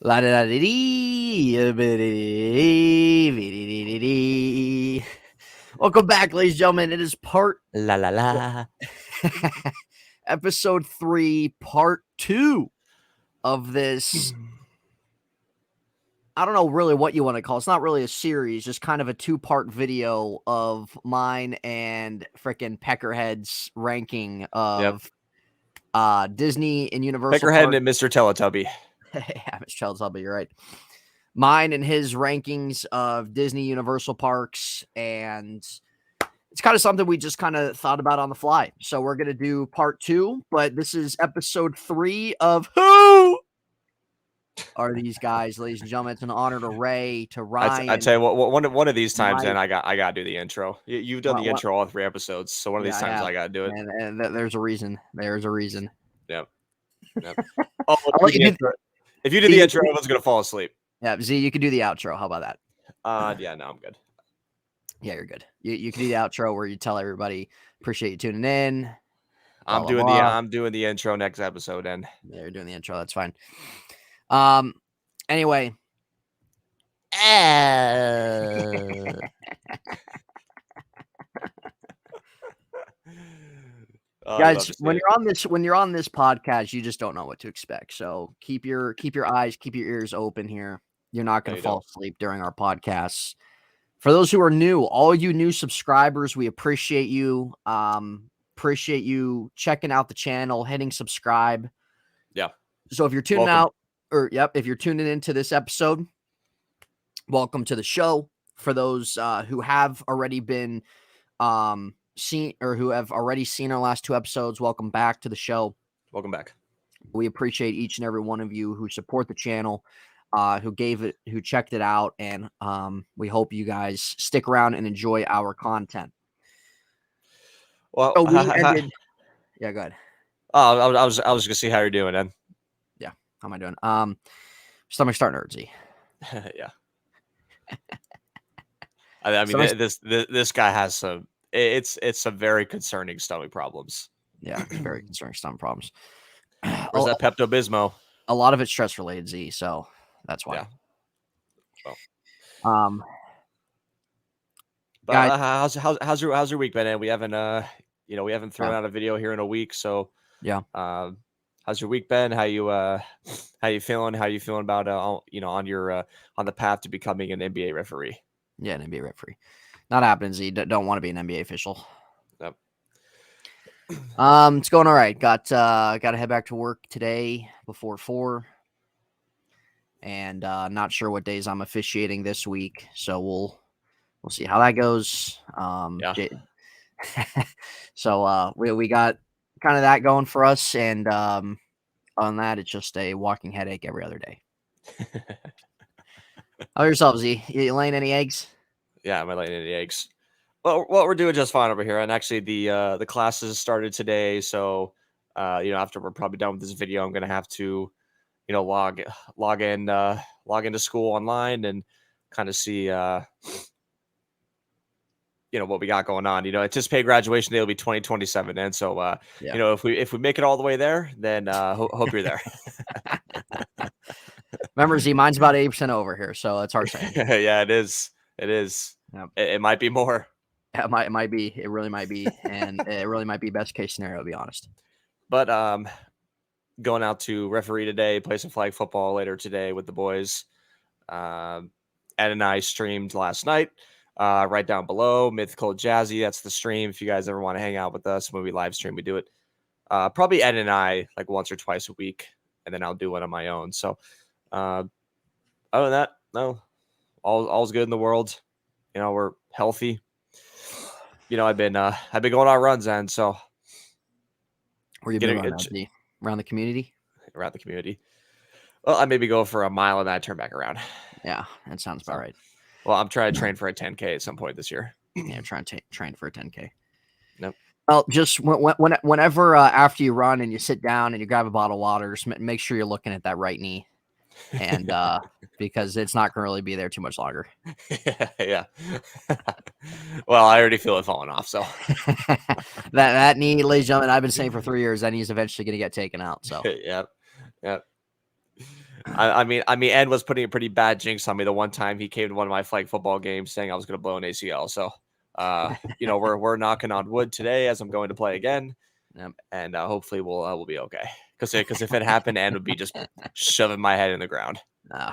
La da da dee. Welcome back, ladies and gentlemen. It is part La la la. episode 3, part 2 of this. I don't know really what you want to call it. It's not really a series, just kind of a 2-part video of mine and frickin' Peckerhead's ranking of Disney and Universal Peckerhead Park. and Mr. Teletubby. Yeah, Mr. Teletubby, you're right. Mine and his rankings of Disney Universal Parks, and it's kind of something we just kind of thought about on the fly. So we're going to do part 2, but this is episode 3 of Who Are These Guys, ladies and gentlemen. It's an honor to Ray, to Ryan. I tell you what, one of these times, then I got to do the intro. You've done the intro all 3 episodes, so one of these times I got to do it. And there's a reason. There's a reason. Yep. Oh, if you did the intro, everyone's going to fall asleep. Yeah, Z, you can do the outro. How about that? Yeah, no, I'm good. Yeah, you're good. You can do the outro where you tell everybody, appreciate you tuning in. I'm doing the intro next episode, and yeah, you're doing the intro. That's fine. Anyway. Guys, when you're on this podcast, you just don't know what to expect. So keep your eyes, keep your ears open here. You're not going to fall asleep during our podcasts. For those who are new, all you new subscribers, we appreciate you. Appreciate you checking out the channel, hitting subscribe. Yeah. So if you're tuning if you're tuning into this episode, welcome to the show. For those who have already been seen or who have already seen our last 2 episodes, welcome back to the show. Welcome back. We appreciate each and every one of you who support the channel, who checked it out, and we hope you guys stick around and enjoy our content. Well, yeah, go ahead. I was gonna see how you're doing, Ed. Yeah, how am I doing? Stomach starting to hurt, Z. Yeah. I mean, this guy has some. It's some very concerning stomach problems. Yeah, very concerning stomach problems. Where's that Pepto-Bismol? A lot of it's stress related, Z. So that's why. Yeah. Well. But guys, how's your week been? And we haven't we haven't thrown out a video here in a week. So yeah. How's your week been? How you feeling? How you feeling about on your on the path to becoming an NBA referee? Yeah, an NBA referee. Not happening, Z. Don't want to be an NBA official. Yep. It's going all right. Got to head back to work today before 4. And not sure what days I'm officiating this week. So we'll see how that goes. So we got kind of that going for us, and on that, it's just a walking headache every other day. How yourself, Z? You laying any eggs? Yeah, am I laying any eggs? Well, we're doing just fine over here. And actually, the classes started today, so after we're probably done with this video, I'm gonna have to log into school online and kind of see what we got going on. Anticipated graduation day will be 2027, and so if we make it all the way there, then hope you're there. Remember, Z, mine's about 80% over here, so it's hard saying. Yeah, it is. Yep. It might be more. It might be. It really might be, and it really might be best case scenario, to be honest. But going out to referee today, play some flag football later today with the boys. Ed and I streamed last night. Right down below, MythicalJazzy. That's the stream. If you guys ever want to hang out with us when we live stream, we do it. Probably Ed and I like once or twice a week, and then I'll do one on my own. So, other than that, no, all's good in the world. We're healthy. I've been going on runs, and so. Where you been around the community? Around the community. Well, I maybe go for a mile and then I turn back around. Yeah, that sounds about right. Well, I'm trying to train for a 10K at some point this year. Yeah, I'm trying to train for a 10K. Nope. Well, just whenever after you run and you sit down and you grab a bottle of water, just make sure you're looking at that right knee, and because it's not going to really be there too much longer. Yeah. Well, I already feel it falling off. So that knee, ladies and gentlemen, I've been saying for 3 years that knee is eventually going to get taken out. So yeah. I mean, Ed was putting a pretty bad jinx on me the one time he came to one of my flag football games saying I was going to blow an ACL. So, we're knocking on wood today as I'm going to play again, and hopefully we'll be okay. Because if it happened, Ed would be just shoving my head in the ground.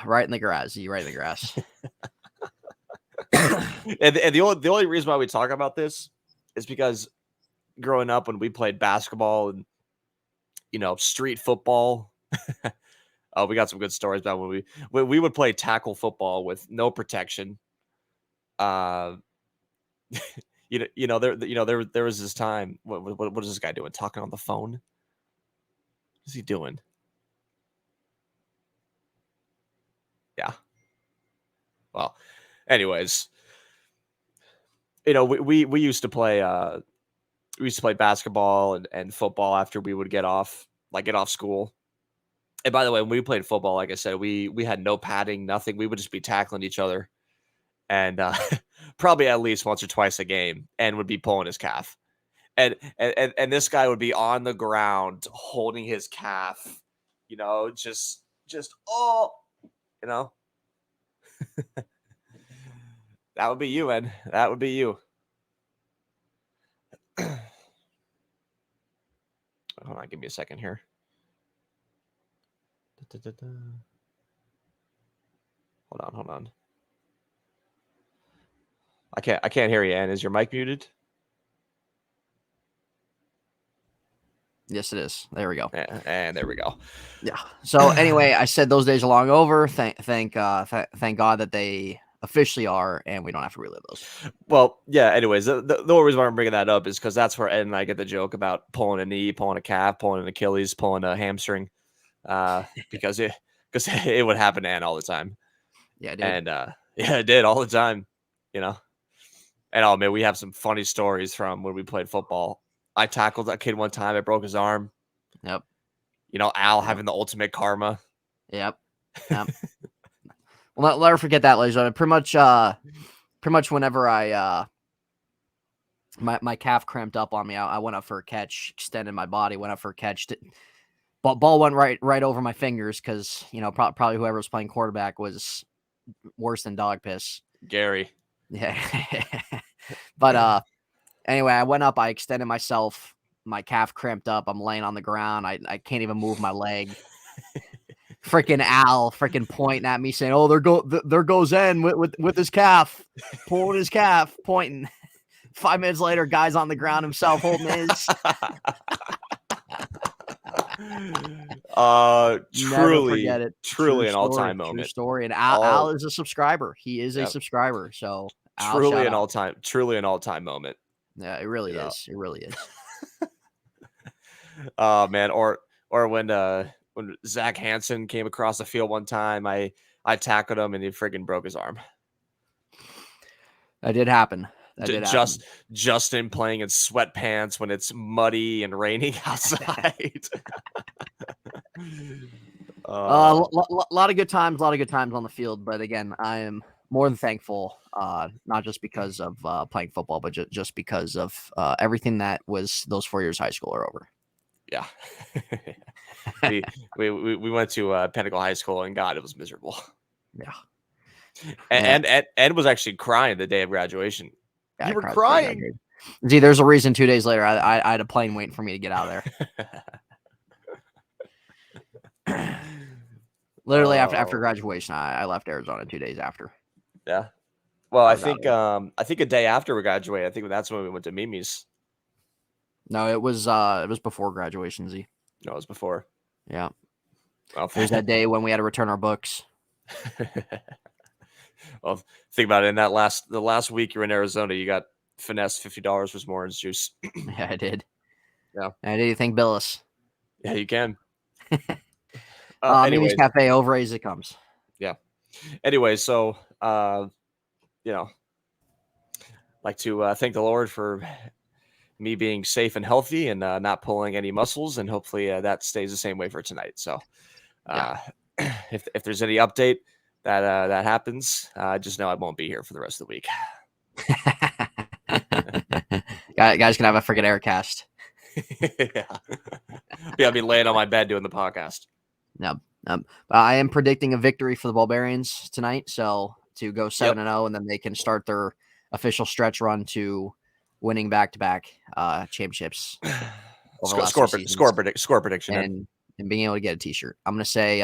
Right in the grass. Right in the grass. and the only reason why we talk about this is because growing up when we played basketball and street football, we got some good stories about when we would play tackle football with no protection. There was this time. What is this guy doing? Talking on the phone? What is he doing? Yeah. Well, anyways, we used to play basketball and football after we would get off school. And by the way, when we played football, like I said, we had no padding, nothing. We would just be tackling each other, and probably at least once or twice a game, and would be pulling his calf, and this guy would be on the ground holding his calf, just that would be you, Ed. That would be you. Hold on, give me a second here. Hold on. I can't hear you, Ann. Is your mic muted? Yes, it is. There we go. And there we go. Yeah. So anyway, I said those days are long over. Thank God that they officially are, and we don't have to relive those. Well, yeah. Anyways, the only reason why I'm bringing that up is because that's where Ed and I get the joke about pulling a knee, pulling a calf, pulling an Achilles, pulling a hamstring, because it would happen to Ann all the time. Yeah, it did. And it did all the time. And oh man, we have some funny stories from when we played football. I tackled that kid one time. I broke his arm. Yep. Al having the ultimate karma. Yep. Well, I'll never forget that, ladies and gentlemen. Pretty much whenever I my calf cramped up on me, I went up for a catch, extended my body, went up for a catch. But ball went right over my fingers because probably whoever was playing quarterback was worse than dog piss. Gary. Yeah. But anyway, I went up, I extended myself, my calf cramped up, I'm laying on the ground, I can't even move my leg. Freaking Al pointing at me saying, "Oh, there goes N with his calf, pulling his calf, pointing." 5 minutes later, guy's on the ground himself holding his. Truly an all-time moment. True story. And Al is a subscriber. He is a subscriber. So truly an all-time moment. Yeah, it really is. It really is. Oh man, or when Zach Hansen came across the field one time, I tackled him and he friggin' broke his arm. That did happen. Justin playing in sweatpants when it's muddy and raining outside. A lot of good times on the field. But again, I am more than thankful, not just because of playing football, but just because of everything that was those 4 years of high school are over. Yeah. we went to Pinnacle High School, and God, it was miserable. Yeah. And Ed was actually crying the day of graduation. Yeah, you were crying. See, there's a reason 2 days later I had a plane waiting for me to get out of there. Literally after graduation, I left Arizona 2 days after. Yeah. Well, I think a day after we graduated, I think that's when we went to Mimi's. No, it was before graduation, Z. No, it was before. Yeah. Well, it was that day when we had to return our books. Well, think about it. In the last week you're in Arizona, you got finessed $50 for some orange juice. Yeah, I did. Yeah. I did think Billis. Yeah, you can. Mimi's Cafe, overrated as it comes. Yeah. Anyway, so like to thank the Lord for me being safe and healthy and not pulling any muscles, and hopefully that stays the same way for tonight. So if there's any update that happens, just know I won't be here for the rest of the week. Guys can have a freaking air cast. Yeah, I'll be laying on my bed doing the podcast. Yep. But I am predicting a victory for the Barbarians tonight. So to go 7-0, and then they can start their official stretch run to winning back-to-back championships over the last Score, two seasons. score prediction. And being able to get a T-shirt. I'm going to say,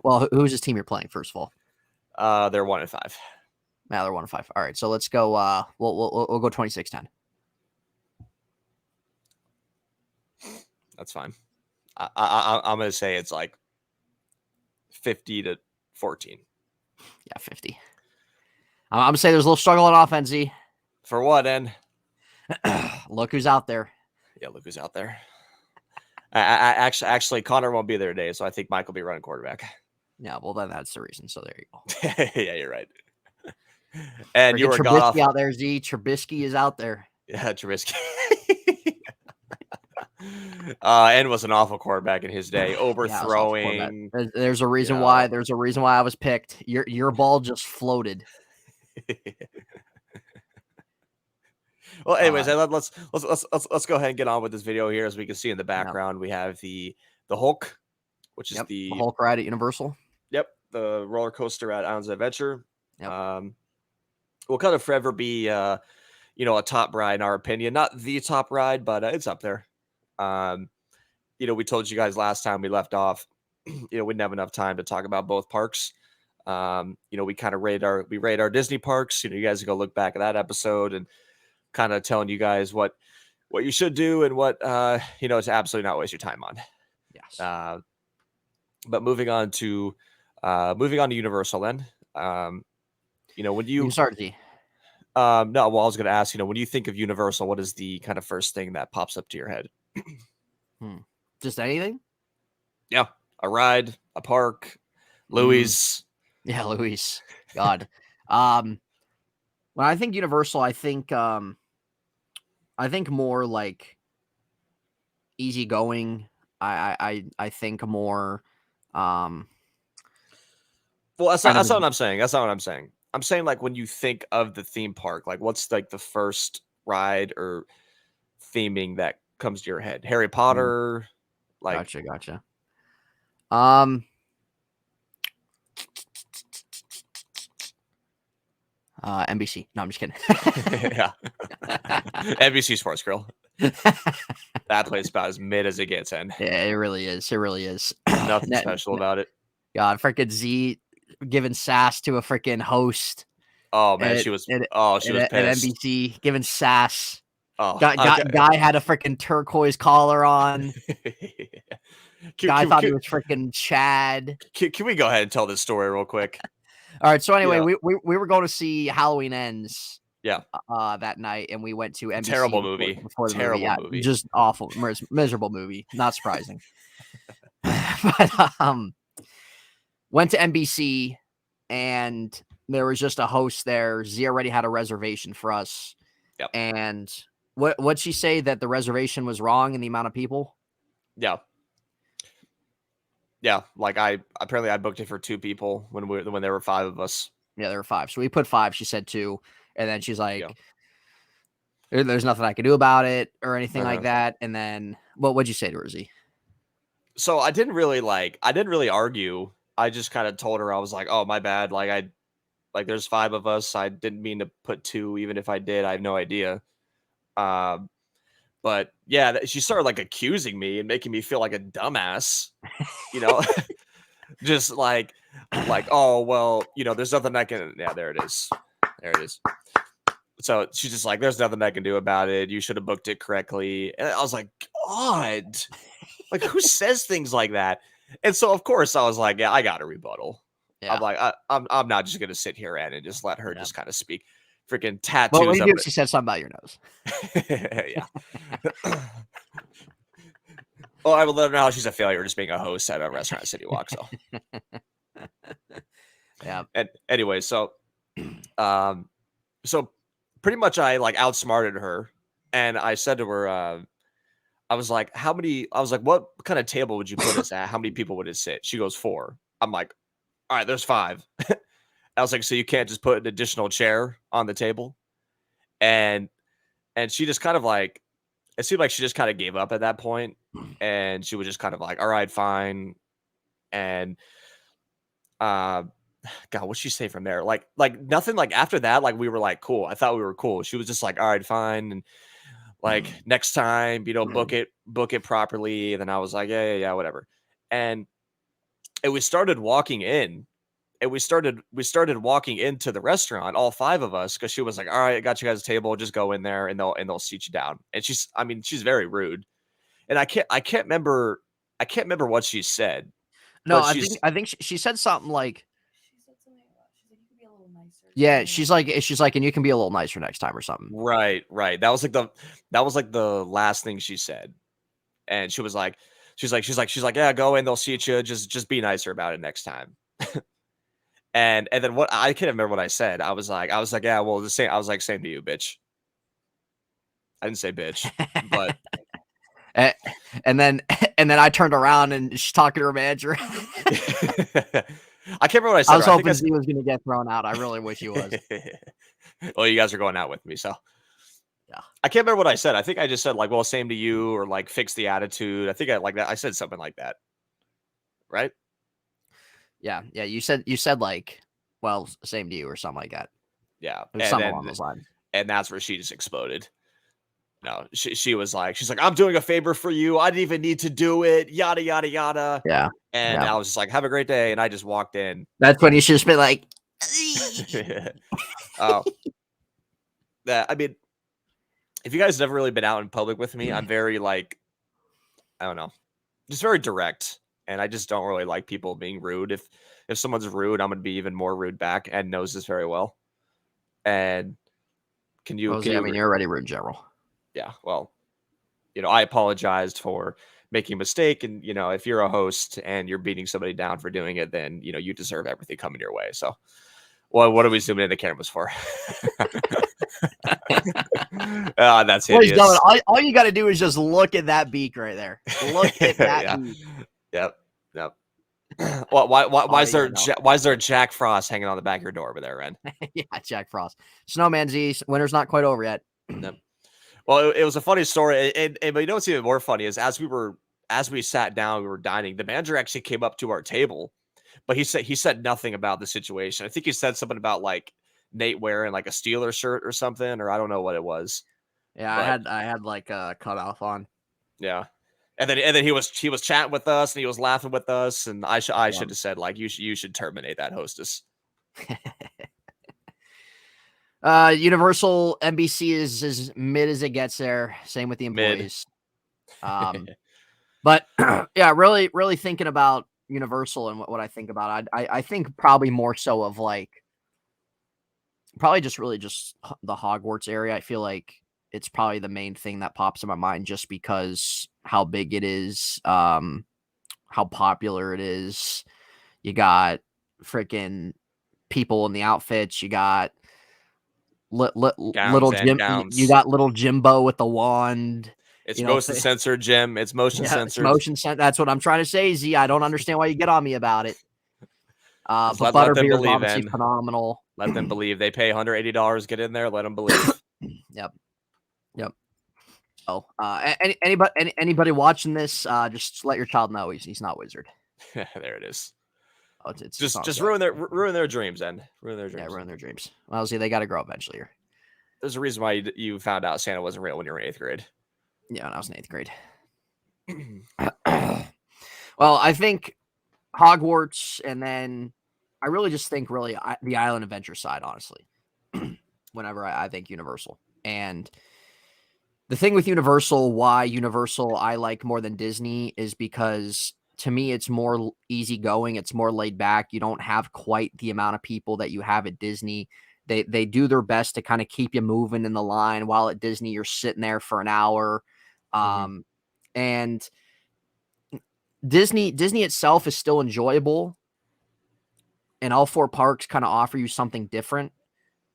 well, who's this team you're playing, first of all? They're 1-5. Yeah, they're 1-5. All right, so let's go. We'll go 26-10. That's fine. I'm going to say it's like 50-14. Yeah, 50. I'm going to say there's a little struggle on offense, Z. For what, En? Look who's out there. Yeah, look who's out there. Actually, Connor won't be there today, so I think Mike will be running quarterback. Yeah, well, then that's the reason. So there you go. Yeah, you're right. And you were Trubisky out there, Z. Trubisky is out there. Yeah, Trubisky. And was an awful quarterback in his day, overthrowing. Yeah, there's a reason why. There's a reason why I was picked. Your ball just floated. Well, anyways, let's go ahead and get on with this video here. As we can see in the background, we have the Hulk, which is the Hulk ride at Universal. Yep, the roller coaster at Islands of Adventure. Yep. Will kind of forever be a top ride in our opinion. Not the top ride, but it's up there. We told you guys last time we left off, we didn't have enough time to talk about both parks. We kind of rate our Disney parks. You guys can go look back at that episode and kind of telling you guys what you should do and what to absolutely not waste your time on. Yes. But moving on to Universal then. When you start Z. No, well, I was going to ask, when you think of Universal, what is the kind of first thing that pops up to your head? Just anything? Yeah, a ride, a park, Louis. Yeah, Louis. God. When I think Universal, I think more like easygoing. I think more. Well, that's not what I'm saying. That's not what I'm saying. I'm saying like when you think of the theme park, like what's like the first ride or theming that comes to your head? Harry Potter. Like Gotcha. NBC. No, I'm just kidding. Yeah. NBC Sports Grill. That place about as mid as it gets, and yeah, it really is. It really is. Nothing special about it. God, freaking Z giving sass to a freaking host. Oh man, she was pissed. At NBC giving sass. Oh, guy had a freaking turquoise collar on. Guy thought he was freaking Chad. Can we go ahead and tell this story real quick? All right. So anyway, we were going to see Halloween Ends. Yeah. That night, and we went to NBC. Terrible movie. Before the movie. Yeah, just awful, miserable movie. Not surprising. But went to NBC, and there was just a host there. Z already had a reservation for us. Yep. And what'd she say, that the reservation was wrong in the amount of people? Yeah. Yeah, like I booked it for 2 people when there were 5 of us. Yeah, there were 5. So we put 5. She said 2, and then she's like, "There's nothing I can do about it or anything like that." And then, what'd you say to her, Z? So I didn't really argue. I just kind of told her, I was like, "Oh, my bad. Like there's 5 of us. I didn't mean to put 2. Even if I did, I have no idea." But yeah, she started like accusing me and making me feel like a dumbass, just like, oh, well, there's nothing I can, yeah, there it is. So she's just like, there's nothing I can do about it. You should have booked it correctly. And I was like, God, like who says things like that? And so of course I was like, yeah, I got a rebuttal. Yeah. I'm like, I'm not just going to sit here and just let her just kind of speak. Freaking tattoos. Well, what do you do if she said something about your nose? Yeah. Well, I will let her know how she's a failure just being a host at a restaurant at City Walk. So, yeah. And anyway, so pretty much I like outsmarted her, and I said to her, I was like, what kind of table would you put us at? How many people would it sit? She goes 4. I'm like, all right, there's 5. I was like, so you can't just put an additional chair on the table? And she just kind of like, it seemed like she just kind of gave up at that point. And she was just kind of like, all right, fine. And God, what'd she say from there? Like nothing. Like after that, like we were like cool. I thought we were cool. She was just like, all right, fine, and like next time, book it properly. And then I was like, yeah, whatever. And we started walking in. And we started walking into the restaurant, all 5 of us, because she was like, all right, I got you guys a table, just go in there and they'll seat you down. And she's very rude. And I can't remember what she said, No, but I think she said something like, She said something about, she's like, you could be a little nicer. yeah, she's like, and you can be a little nicer next time or something. Right. That was like the last thing she said. And she's like, yeah, go in, they'll seat you, just be nicer about it next time. And then what, I can't remember what I said. I was like, yeah, well, the same. I was like, same to you, bitch. I didn't say bitch, but and then I turned around and she's talking to her manager. I can't remember what I said. I was hoping he was going to get thrown out. I really wish he was. Well, you guys are going out with me, so yeah. I can't remember what I said. I think I just said like, well, same to you, or like fix the attitude. I think I like that. I said something like that, right? Yeah. You said like, well, same to you or something like that. Yeah, it was something along those lines. And that's where she just exploded. No, she's like, I'm doing a favor for you. I didn't even need to do it. Yada yada yada. Yeah. And I was just like, have a great day. And I just walked in. That's when you should just be like, oh, that, I mean, if you guys have never really been out in public with me, I'm very like, I don't know, just very direct. And I just don't really like people being rude. If someone's rude, I'm going to be even more rude back. Ed knows this very well. And can you, I mean, you're already rude in general. Yeah. Well, I apologized for making a mistake. And, if you're a host and you're beating somebody down for doing it, then, you deserve everything coming your way. So, well, what are we zooming in the cameras for? That's hideous. All you got to do is just look at that beak right there. Look at that beak. Yep. Well, why is there Jack Frost hanging on the back of your door over there, Ren? Yeah, Jack Frost. Snowman Z, winter's not quite over yet. Yep. Well, it was a funny story, but what's even more funny is as we sat down, we were dining. The manager actually came up to our table, but he said nothing about the situation. I think he said something about like Nate wearing like a Steelers shirt or something, or I don't know what it was. Yeah, I had like a cutoff on. Yeah, and then he was chatting with us and he was laughing with us, and I should have said like you should terminate that hostess. Universal NBC is as mid as it gets there. Same with the employees. But yeah, really thinking about Universal and what I think about. I think probably more so of like probably just the Hogwarts area. I feel like it's probably the main thing that pops in my mind just because how big it is, how popular it is. You got freaking people in the outfits. You got little Jim. You got little Jimbo with the wand. It's motion censored, Jim. It's motion censored. That's what I'm trying to say, Z. I don't understand why you get on me about it. But Butterbeer is obviously phenomenal. Let them believe. They pay $180. Get in there. Let them believe. Yep. Oh, anybody watching this? Just let your child know he's not wizard. There it is. Oh, it's just ruin their dreams, and ruin their dreams. Yeah, ruin their dreams. Well, see, they got to grow eventually. There's a reason why you found out Santa wasn't real when you were in 8th grade. Yeah, when I was in 8th grade. Well, I think Hogwarts, and then I really just think the Island Adventure side, honestly. Whenever I think Universal. And the thing with Universal, why Universal I like more than Disney is because to me, it's more easygoing. It's more laid back. You don't have quite the amount of people that you have at Disney. They do their best to kind of keep you moving in the line, while at Disney, you're sitting there for an hour. And Disney itself is still enjoyable. And all 4 parks kind of offer you something different.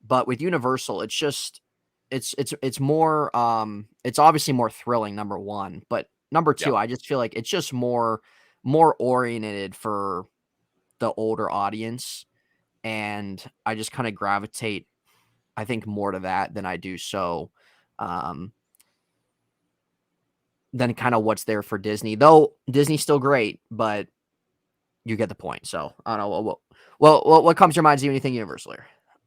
But with Universal, it's just, it's more, it's obviously more thrilling, number 1. But number 2, I just feel like it's just more oriented for the older audience. And I just kind of gravitate, I think, more to that than I do than kind of what's there for Disney. Though Disney's still great, but you get the point. So I don't know what comes to your mind. Do anything Universal here?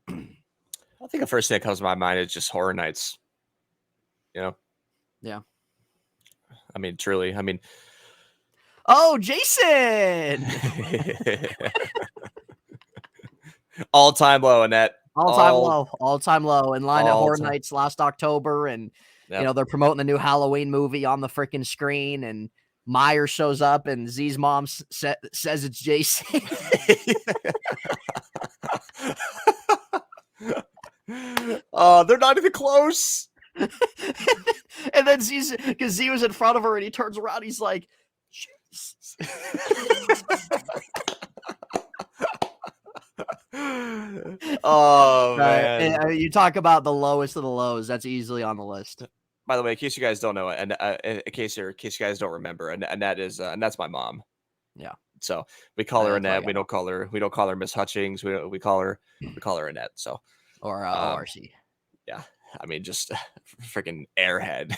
I think the first thing that comes to my mind is just Horror Nights. You know? Yeah. I mean, truly. I mean, oh, Jason. all-time low, Annette. All time low. In line at Horror time. Nights last October, and you know they're promoting the new Halloween movie on the freaking screen, and Meyer shows up, and Z's mom says it's Jason. They're not even close. And then because Z was in front of her, and he turns around, he's like, Jesus. Oh man! You talk about the lowest of the lows. That's easily on the list. By the way, in case you guys don't know, and in case you guys don't remember, and that's my mom. Yeah. So we call her Annette. Yeah. We don't call her Miss Hutchings. We call her Annette. So or ORC. Yeah, I mean, just freaking airhead.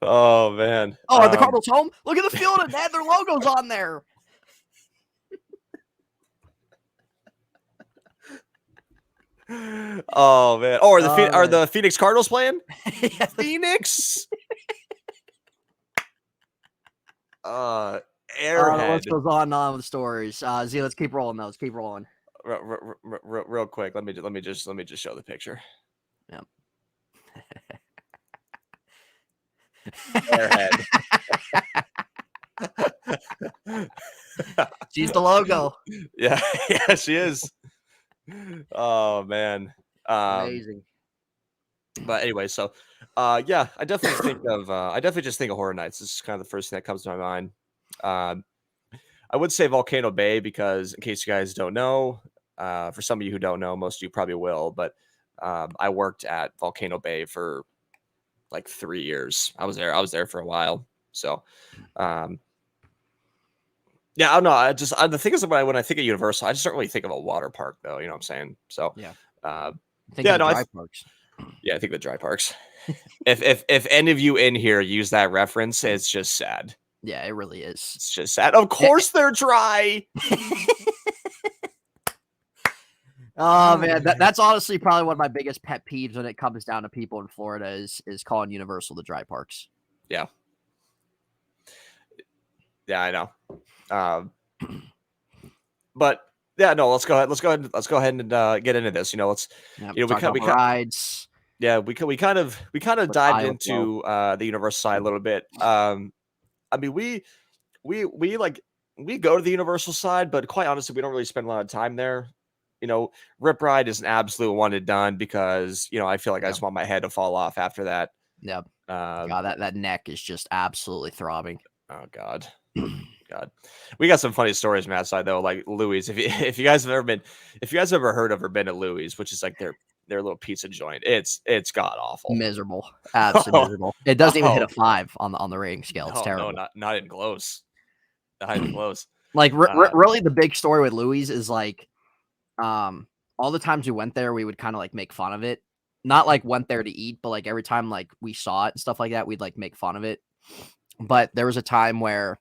Oh man! Oh, are the Cardinals home? Look at the field and they had their logos on there. Oh man! Oh, are the Phoenix Cardinals playing? Yeah. Phoenix. Airhead. The list goes on with stories. Z, let's keep rolling those. Keep rolling. Real quick, let me just show the picture. Yep. Airhead. She's the logo. Yeah, she is. Oh man, amazing. But anyway, so yeah, I definitely just think of Horror Nights. This is kind of the first thing that comes to my mind. I would say Volcano Bay because, in case you guys don't know, for some of you who don't know, most of you probably will, but I worked at Volcano Bay for like 3 years. I was there for a while. So, yeah, I don't know. The thing is, when I think of Universal, I just don't really think of a water park, though. You know what I'm saying? So, yeah, dry parks. Yeah, I think the dry parks. if any of you in here use that reference, it's just sad. Yeah, it really is. It's just sad. Of course they're dry. Oh man, that's honestly probably one of my biggest pet peeves when it comes down to people in Florida is calling Universal the dry parks. Yeah. Yeah, I know. But yeah, no, let's go ahead and get into this. You know, we rides. Yeah, we kind of dived into the Universal side a little bit. I mean, we go to the Universal side, but quite honestly, we don't really spend a lot of time there. You know, Rip Ride is an absolute one and done because, you know, I feel like I just want my head to fall off after that. Yep. God, that neck is just absolutely throbbing. Oh God. God, we got some funny stories from that side though. Like Louis, if you guys have ever heard of or been at Louis, which is like their little pizza joint, it's god awful, miserable, absolutely miserable. It doesn't even hit a 5 on the rating scale. It's terrible. No, not even close. Not even close. Like really, the big story with Louis is like, all the times we went there, we would kind of like make fun of it. Not like went there to eat, but like every time like we saw it and stuff like that, we'd like make fun of it. But there was a time where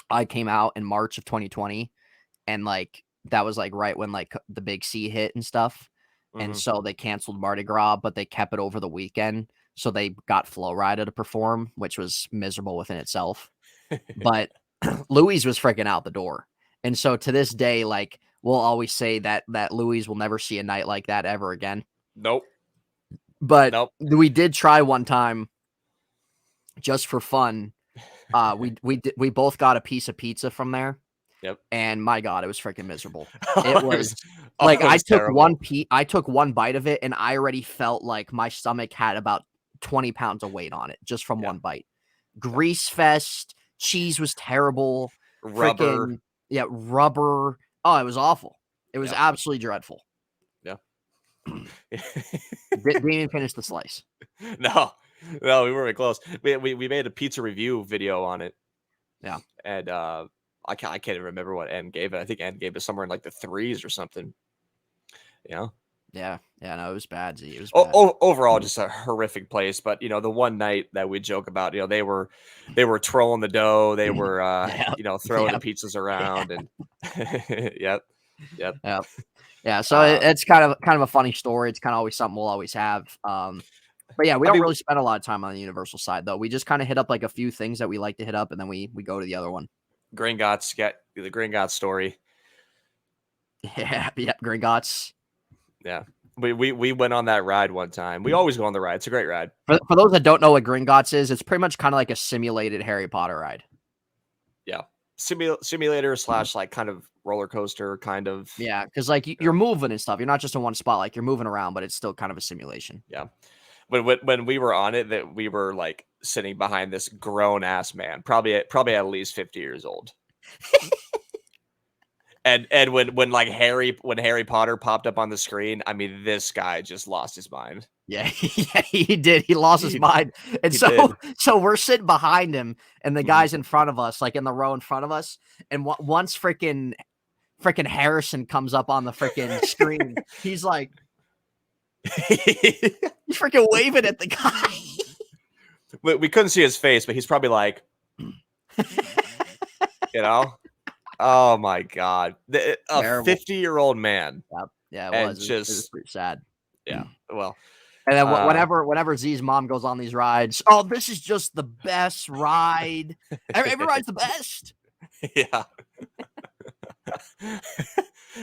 I came out in March of 2020, and like that was like right when like the big C hit and stuff. Mm-hmm. And so they canceled Mardi Gras, but they kept it over the weekend. So they got Flow Rida to perform, which was miserable within itself. But Louis was freaking out the door. And so to this day, like we'll always say that Louis will never see a night like that ever again. Nope. But we did try one time just for fun. We both got a piece of pizza from there. Yep. And my God, it was freaking miserable. It was like I took one bite of it and I already felt like my stomach had about 20 pounds of weight on it just from one bite. Grease fest, cheese was terrible. Rubber. Rubber. Oh, it was awful. It was absolutely dreadful. Yeah. Didn't even finish the slice. No, we weren't close. We made a pizza review video on it. Yeah. And I can't even remember what N gave it. I think N gave it somewhere in like the 3s or something. You know? Yeah, no, it was bad. Z, it was bad. Overall, just a horrific place. But the one night that we joke about, they were trolling the dough. They were, Yep, throwing yep. the pizzas around, and yep. Yeah, so it's kind of a funny story. It's kind of always something we'll always have. But yeah, we I don't mean, really spend a lot of time on the Universal side though. We just kind of hit up like a few things that we like to hit up, and then we go to the other one. Gringotts, get the Gringotts story. Yeah, Gringotts. Yeah, we went on that ride one time. We always go on the ride. It's a great ride. For those that don't know what Gringotts is, it's pretty much kind of like a simulated Harry Potter ride. Yeah, simulator / like kind of roller coaster kind of. Yeah, because like you're moving and stuff. You're not just in one spot. Like you're moving around, but it's still kind of a simulation. Yeah. When we were on it, that we were like sitting behind this grown ass man, probably at least 50 years old. and when Harry Potter popped up on the screen, I mean, this guy just lost his mind. Yeah, he did. He lost his mind. And so we're sitting behind him, and the guy's in front of us, like in the row in front of us. And once freaking Harrison comes up on the freaking screen, he's like, he's freaking waving at the guy. We couldn't see his face, but he's probably like, oh my God, a 50-year-old man. Yep. Yeah, it was. It was pretty sad. Yeah. Well, and then whenever Z's mom goes on these rides, oh, this is just the best ride. Every ride's the best. Yeah.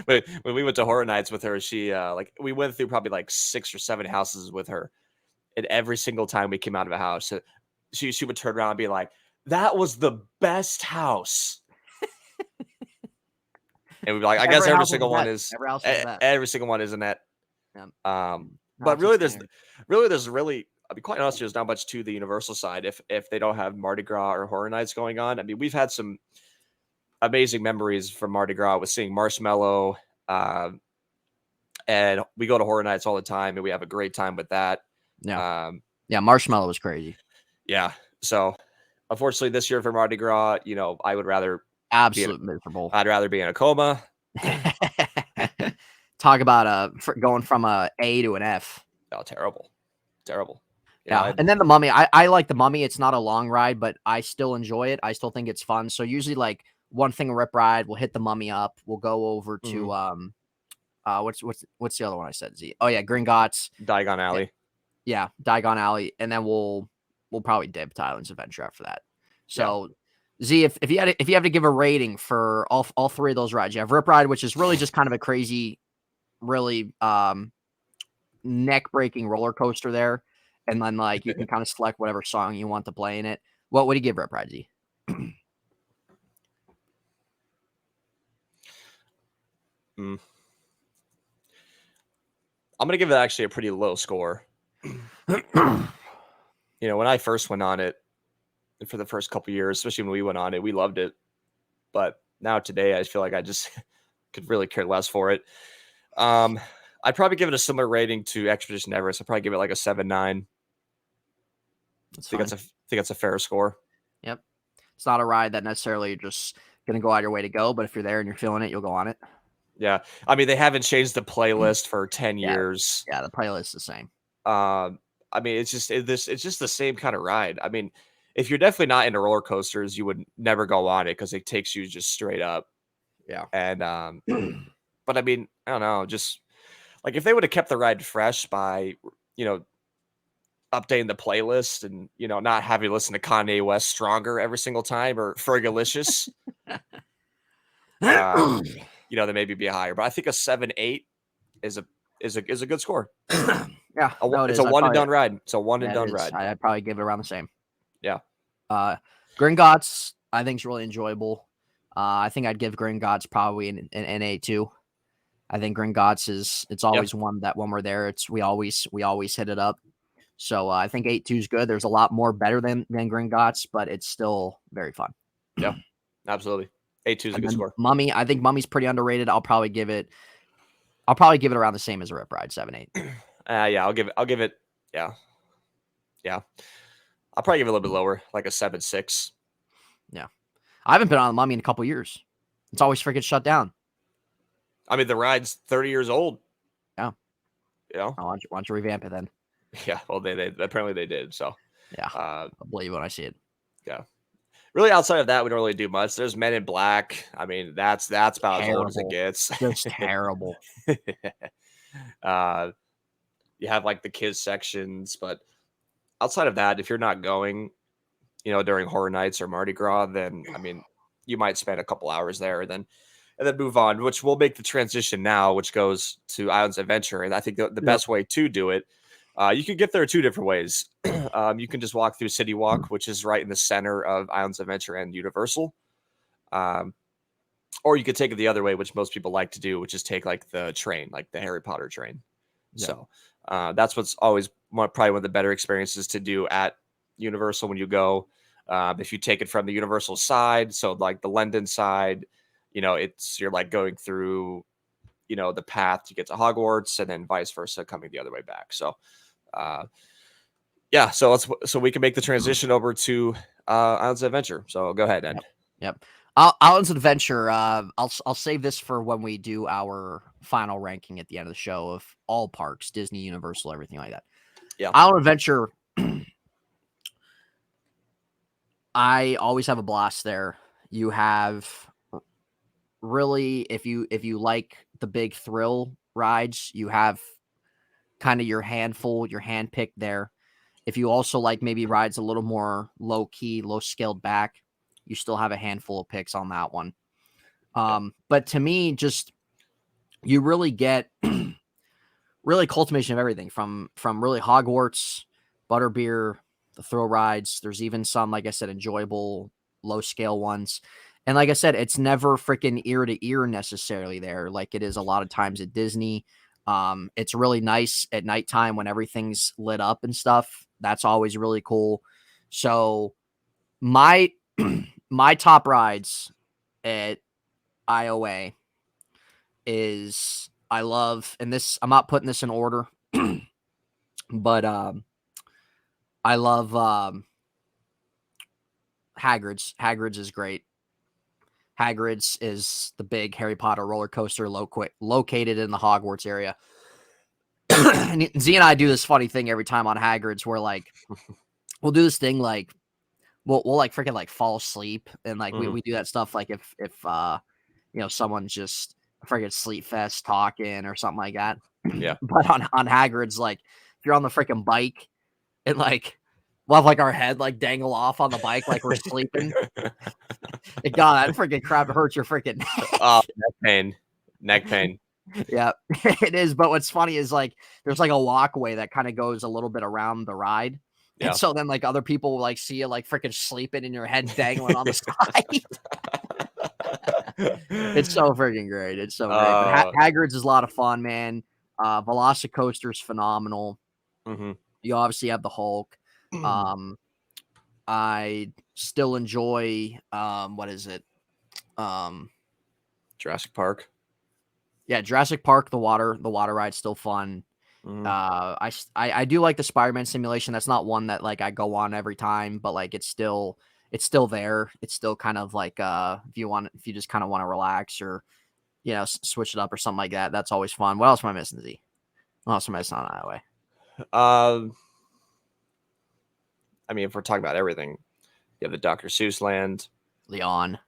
When we went to Horror Nights with her, she we went through probably like 6 or 7 houses with her, and every single time we came out of a house, she would turn around and be like, "That was the best house." And we'd be like, "I guess every single one is. Every single one isn't that." Yeah. But really, there's I'll be quite honest, there's not much to the Universal side if they don't have Mardi Gras or Horror Nights going on. I mean, we've had some amazing memories from Mardi Gras with seeing Marshmallow, and we go to Horror Nights all the time, and we have a great time with that. Yeah, Marshmallow was crazy. Yeah, so unfortunately, this year for Mardi Gras, I would rather miserable. I'd rather be in a coma. Talk about going from a A to an F. Oh, terrible. Yeah, and then the Mummy. I like the Mummy. It's not a long ride, but I still enjoy it. I still think it's fun. So usually, like one thing rip ride, we'll hit the Mummy up. We'll go over to what's the other one I said? Z. Oh yeah, Gringotts, Diagon Alley. Yeah, Diagon Alley, and then we'll probably dip to Islands Adventure after that. So. Yeah. Z, if you have to give a rating for all 3 of those rides, you have Rip Ride, which is really just kind of a crazy, really neck breaking roller coaster there, and then like you can kind of select whatever song you want to play in it. What would you give Rip Ride, Z? I'm gonna give it actually a pretty low score. When I first went on it, for the first couple years, especially when we went on it, we loved it. But now today, I feel like I just could really care less for it. I'd probably give it a similar rating to Expedition Everest. I'd probably give it like a 7.9. I think that's a fair score. Yep. It's not a ride that necessarily you're just going to go out your way to go, but if you're there and you're feeling it, you'll go on it. Yeah. I mean, they haven't changed the playlist for 10 years. Yeah, the playlist is the same. I mean, it's just the same kind of ride. I mean, if you're definitely not into roller coasters, you would never go on it because it takes you just straight up. Yeah. And but I mean, I don't know, just like if they would have kept the ride fresh by, updating the playlist and, not having to listen to Kanye West Stronger every single time or Fergalicious, then maybe be higher. But I think a 7.8 is a good score. Yeah. It's a one and done ride. It's a one and done ride. I'd probably give it around the same. Yeah. Gringotts, I think, is really enjoyable. I think I'd give Gringotts probably an A2. I think Gringotts it's always one that when we're there, we always hit it up. So I think 8.2 is good. There's a lot more better than Gringotts, but it's still very fun. Yeah, absolutely. 8.2 is a good score. Mummy, I think Mummy's pretty underrated. I'll probably give it around the same as a Rip Ride, 7.8. Yeah, I'll give it. Yeah. I'll probably give it a little bit lower, like a 7.6. Yeah. I haven't been on the Mummy in a couple years. It's always freaking shut down. I mean, the ride's 30 years old. Yeah. You know? Why don't you revamp it then? Yeah. Well, they apparently they did. So Yeah, I'll believe when I see it. yeah. Really, outside of that, we don't really do much. There's Men in Black. I mean, that's about as old as it Terrible. gets. Just terrible. uh, you have like the kids sections, but outside of that, if you're not going, during Horror Nights or Mardi Gras, then I mean, you might spend a couple hours there, and then move on, which will make the transition now, which goes to Islands Adventure. And I think the best way to do it, you can get there two different ways. You can just walk through City Walk, which is right in the center of Islands Adventure and Universal. Or you could take it the other way, which most people like to do, which is take like the train, like the Harry Potter train. Yeah. So that's what's always probably one of the better experiences to do at Universal when you go. If you take it from the Universal side, so like the London side, you're like going through, the path to get to Hogwarts, and then vice versa, coming the other way back. So, yeah, so we can make the transition over to Islands of Adventure. So go ahead, Ed. Yep. Islands Adventure. I'll save this for when we do our final ranking at the end of the show of all parks, Disney, Universal, everything like that. Yeah. Island Adventure. I always have a blast there. You have really, if you like the big thrill rides, you have kind of your handpicked there. If you also like maybe rides a little more low key, low scaled back, you still have a handful of picks on that one. But to me, just you really get really cultivation of everything from really Hogwarts, Butterbeer, the thrill rides. There's even some, like I said, enjoyable low scale ones. And like I said, it's never freaking ear to ear necessarily there, like it is a lot of times at Disney. It's really nice at nighttime when everything's lit up and stuff. That's always really cool. So my my top rides at IOA is I love, and this I'm not putting this in order, but I love Hagrid's. Hagrid's is great. Hagrid's is the big Harry Potter roller coaster located in the Hogwarts area. And Z and I do this funny thing every time on Hagrid's where like we'll do this thing like we'll like freaking like fall asleep and like we do that stuff like if someone's just freaking sleep fest talking or something like that. Yeah. But on Hagrid's, like if you're on the freaking bike and like we'll have like our head like dangle off on the bike like we're sleeping. God, that freaking crap hurts your freaking neck. Oh, neck pain. Yeah, it is. But what's funny is like there's like a walkway that kind of goes a little bit around the ride. Yeah. And so then like other people will like see you like freaking sleeping and your head dangling on the side. It's so freaking great. It's so great. But Hagrid's is a lot of fun, man. Velocicoaster's phenomenal. Mm-hmm. You obviously have the Hulk. I still enjoy what is it? Jurassic Park. Yeah, Jurassic Park, the water ride's still fun. Mm-hmm. I do like the Spider-Man simulation. That's not one that like I go on every time, but like it's still there. It's still kind of like if you just kind of want to relax or switch it up or something like that. That's always fun. What else am I missing, Z? What else am I missing on Highway? I mean, if we're talking about everything, you have the Dr. Seuss land, Leon,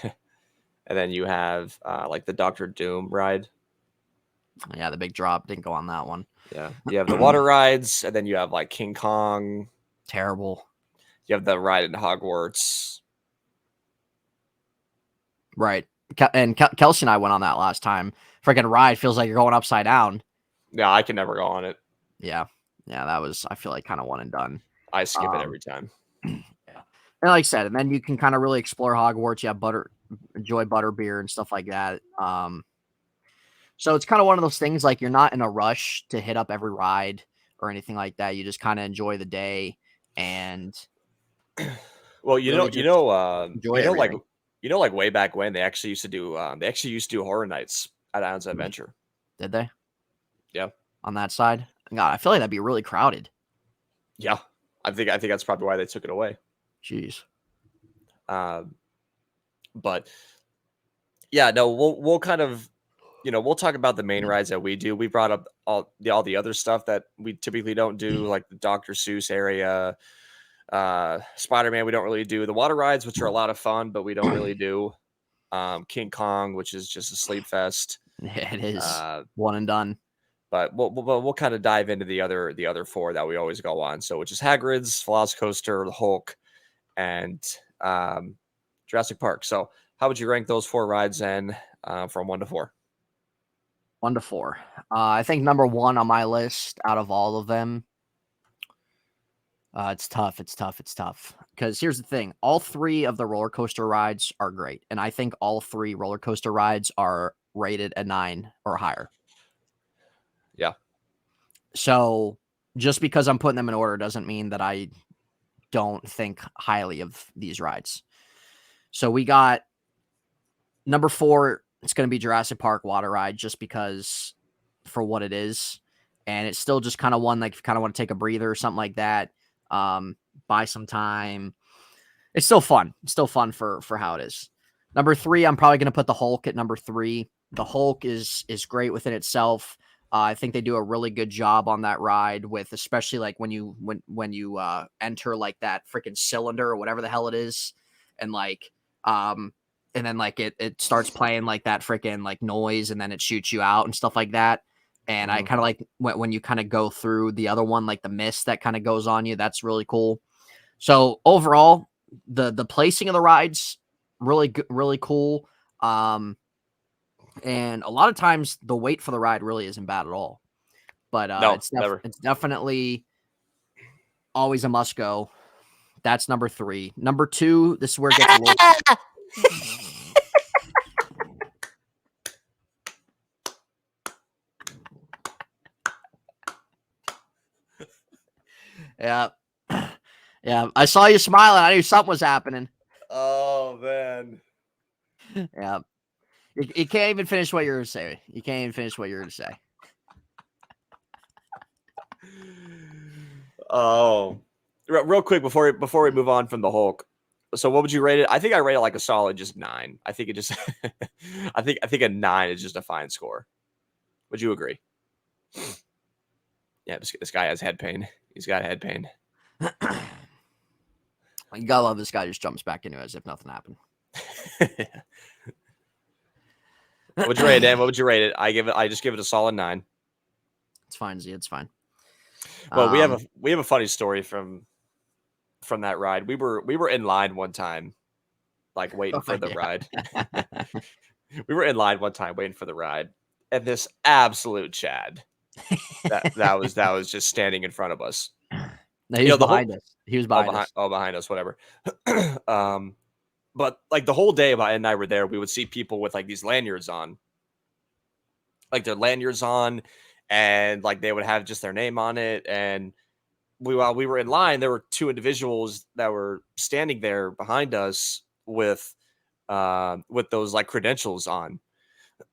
and then you have like the Doctor Doom ride. Yeah, the big drop. Didn't go on that one. Yeah, you have the water rides, and then you have like King Kong. Terrible. You have the ride in Hogwarts. Right. And Kelsey and I went on that last time. Freaking ride feels like you're going upside down. Yeah, I can never go on it. Yeah, that was, I feel like, kind of one and done. I skip it every time. Yeah. And like I said, and then you can kind of really explore Hogwarts. You have enjoy butterbeer and stuff like that. So it's kind of one of those things like you're not in a rush to hit up every ride or anything like that. You just kind of enjoy the day and well, like way back when they actually used to do horror nights at Islands of Adventure. Did they? Yeah. On that side? God, I feel like that'd be really crowded. Yeah. I think that's probably why they took it away. Jeez. But yeah, no, we'll kind of, we'll talk about the main rides that we do. We brought up all the other stuff that we typically don't do, like the Dr. Seuss area, Spider-Man. We don't really do the water rides, which are a lot of fun, but we don't really do. King Kong, which is just a sleep fest. Yeah, it is one and done. But we'll kind of dive into the other 4 that we always go on. So, which is Hagrid's, Velocicoaster, the Hulk, and Jurassic Park. So, how would you rank those 4 rides then from 1 to 4? 1 to 4. I think number 1 on my list out of all of them. It's tough. Because here's the thing: all 3 of the roller coaster rides are great, and I think all 3 roller coaster rides are rated a 9 or higher. Yeah. So just because I'm putting them in order doesn't mean that I don't think highly of these rides. So we got number 4. It's going to be Jurassic Park water ride, just because for what it is, and it's still just kind of one like if you kind of want to take a breather or something like that. Buy some time. It's still fun. It's still fun for how it is. Number 3, I'm probably going to put the Hulk at number 3. The Hulk is great within itself. I think they do a really good job on that ride, with especially like when you enter like that freaking cylinder or whatever the hell it is, and like and then like it starts playing like that freaking like noise, and then it shoots you out and stuff like that. And I kind of like when you kind of go through the other one, like the mist that kind of goes on you. That's really cool. So overall, the placing of the rides really cool. And a lot of times the wait for the ride really isn't bad at all. But No, it's never. It's definitely always a must go. That's number 3. Number 2, this is where it gets a little. Yeah. Yeah. I saw you smiling. I knew something was happening. Oh, man. Yeah. You can't even finish what you're going to say. You can't even finish what you're going to say. Oh, real quick before we move on from the Hulk. So what would you rate it? I think I rate it like a solid just 9. I think it just I think a 9 is just a fine score. Would you agree? Yeah, this guy has head pain. He's got head pain. You gotta love this guy just jumps back into it as if nothing happened. What would you rate it, Dan? What would you rate it? I just give it a solid 9. It's fine, Z. It's fine. Well, we have a funny story from that ride. We were in line one time, like waiting for the ride. We were in line one time waiting for the ride, and this absolute Chad that was just standing in front of us. No, he was behind us. He was behind us. Behind us, whatever. But like the whole day, Ed and I were there. We would see people with like these lanyards on, like their lanyards on, and like they would have just their name on it. And while we were in line, there were 2 individuals that were standing there behind us with those like credentials on.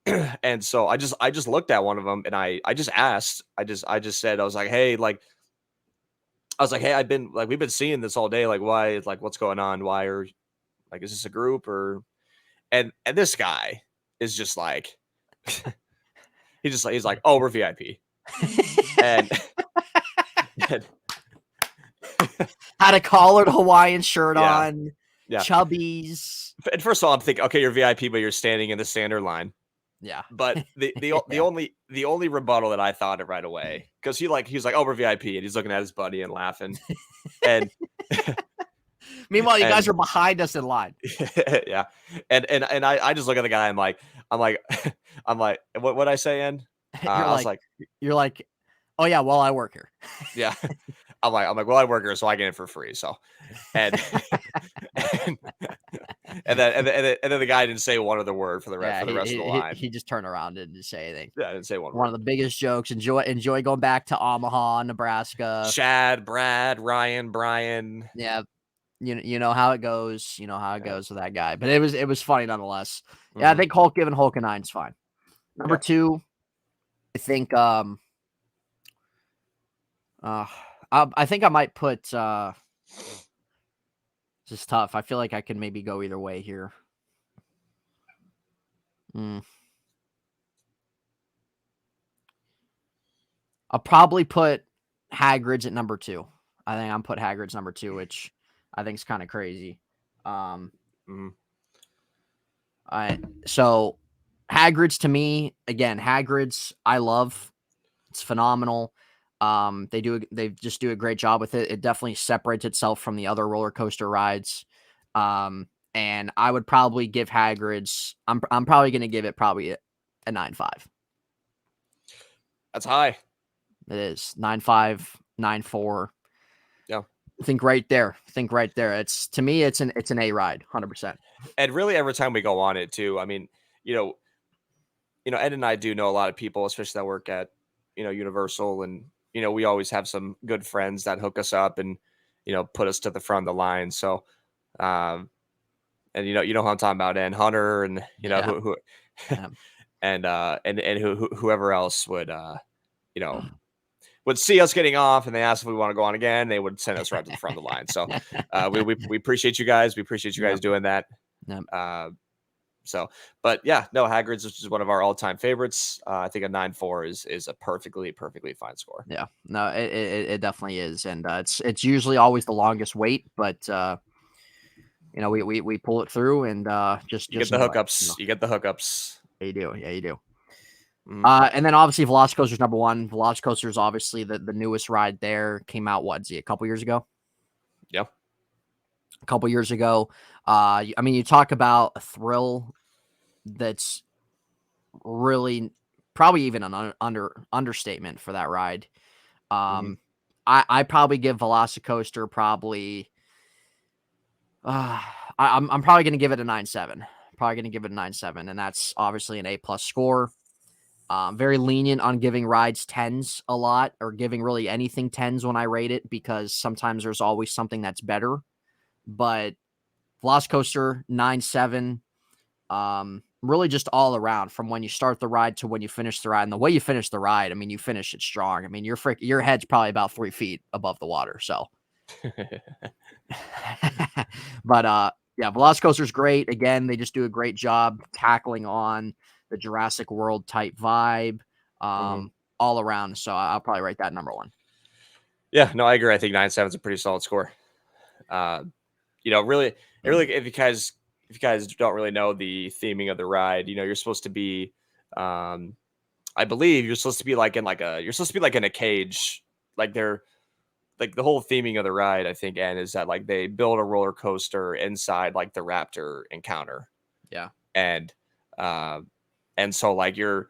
And so I just looked at one of them and I just asked, I just said, I was like, hey, we've been seeing this all day. Like, why, like, what's going on? Why are, like, is this a group or, and this guy is just like, he's like, oh, we're VIP. and had a collared Hawaiian shirt on. Yeah. Chubbies. And first of all, I'm thinking, okay, you're VIP, but you're standing in the standard line. Yeah. But the only rebuttal that I thought of right away, because he was like, oh, we're VIP, and he's looking at his buddy and laughing. And meanwhile, you guys are behind us in line. Yeah. And I just look at the guy, I'm like, what'd I say, Ian? You're like, oh yeah, well, I work here. Yeah. I'm like, well, I work here, so I get it for free. So, and and then the guy didn't say one other word for the rest of the line. He just turned around and didn't say anything. Yeah, I didn't say one word. One of the biggest jokes. Enjoy going back to Omaha, Nebraska. Chad, Brad, Ryan, Brian. Yeah. You know how it goes. You know how it goes with that guy. But it was funny nonetheless. Mm-hmm. Yeah, I think giving Hulk a 9 is fine. Number 2, I think I think I might put this is tough. I feel like I can maybe go either way here. I'll probably put Hagrid's at number 2. I think I'm put Hagrid's number 2, which I think is kind of crazy. So Hagrid's, to me, again, Hagrid's I love. It's phenomenal. They just do a great job with it. It definitely separates itself from the other roller coaster rides. And I would probably give Hagrid's. I'm probably going to give it probably a 9.5. That's high. It is 9.5, 9.4. Yeah. Think right there. It's, to me, it's an A ride, 100%. And really, every time we go on it too, I mean, Ed and I do know a lot of people, especially that work at, Universal, and we always have some good friends that hook us up and put us to the front of the line. So, and you know who I'm talking about, and Hunter, and who Yeah. and whoever else would would see us getting off and they ask if we want to go on again, they would send us right to the front of the line. So we appreciate you guys. We appreciate you guys doing that. Yep. But yeah, no, Hagrid's, which is one of our all-time favorites. I think a 9.4 is a perfectly fine score. Yeah, no, it definitely is, and it's usually always the longest wait, but we pull it through, and just You get the hookups. It, You get the hookups. Yeah, you do. Yeah, you do. Mm. And then obviously Velocicoaster's number 1. Velocicoaster is obviously the newest ride there. Came out a couple years ago? Yeah, a couple years ago. I mean, you talk about a thrill that's really probably even an understatement for that ride. I probably give Velocicoaster probably. I'm probably going to give it a 9.7. Probably going to give it a 9.7, and that's obviously an A+ score. Very lenient on giving rides 10s a lot, or giving really anything 10s when I rate it, because sometimes there's always something that's better. But Velocicoaster 9.7, really just all around, from when you start the ride to when you finish the ride. And the way you finish the ride, I mean, you finish it strong. I mean, your head's probably about 3 feet above the water. So, but yeah, Velocicoaster's great. Again, they just do a great job tackling on the Jurassic World type vibe, all around. So I'll probably rate that number 1. Yeah, no, I agree. I think 9.7 is a pretty solid score. Really, if you guys don't really know the theming of the ride, you're supposed to be, I believe you're supposed to be like in a cage, like they're like the whole theming of the ride, I think, and is that like they build a roller coaster inside like the raptor encounter. Yeah. And so like you're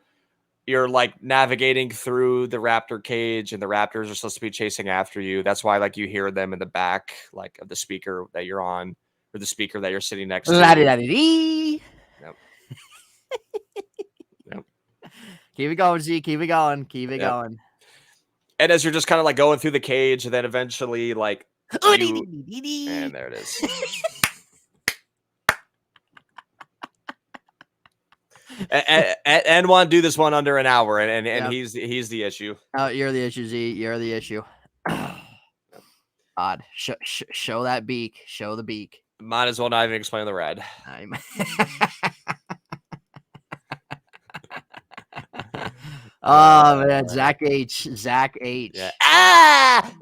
like navigating through the raptor cage, and the raptors are supposed to be chasing after you. That's why like you hear them in the back, like of the speaker that you're on, or the speaker that you're sitting next to. Yep. Yep. Keep it going, Z. Keep it going. Going. And as you're just kind of like going through the cage, and then eventually like and there it is. and want to do this one under an hour, and yep. he's the issue. Oh, you're the issue, Z. You're the issue. Odd. Show that beak. Show the beak. Might as well not even explain the ride. Oh man, Zach H. Yeah. Ah!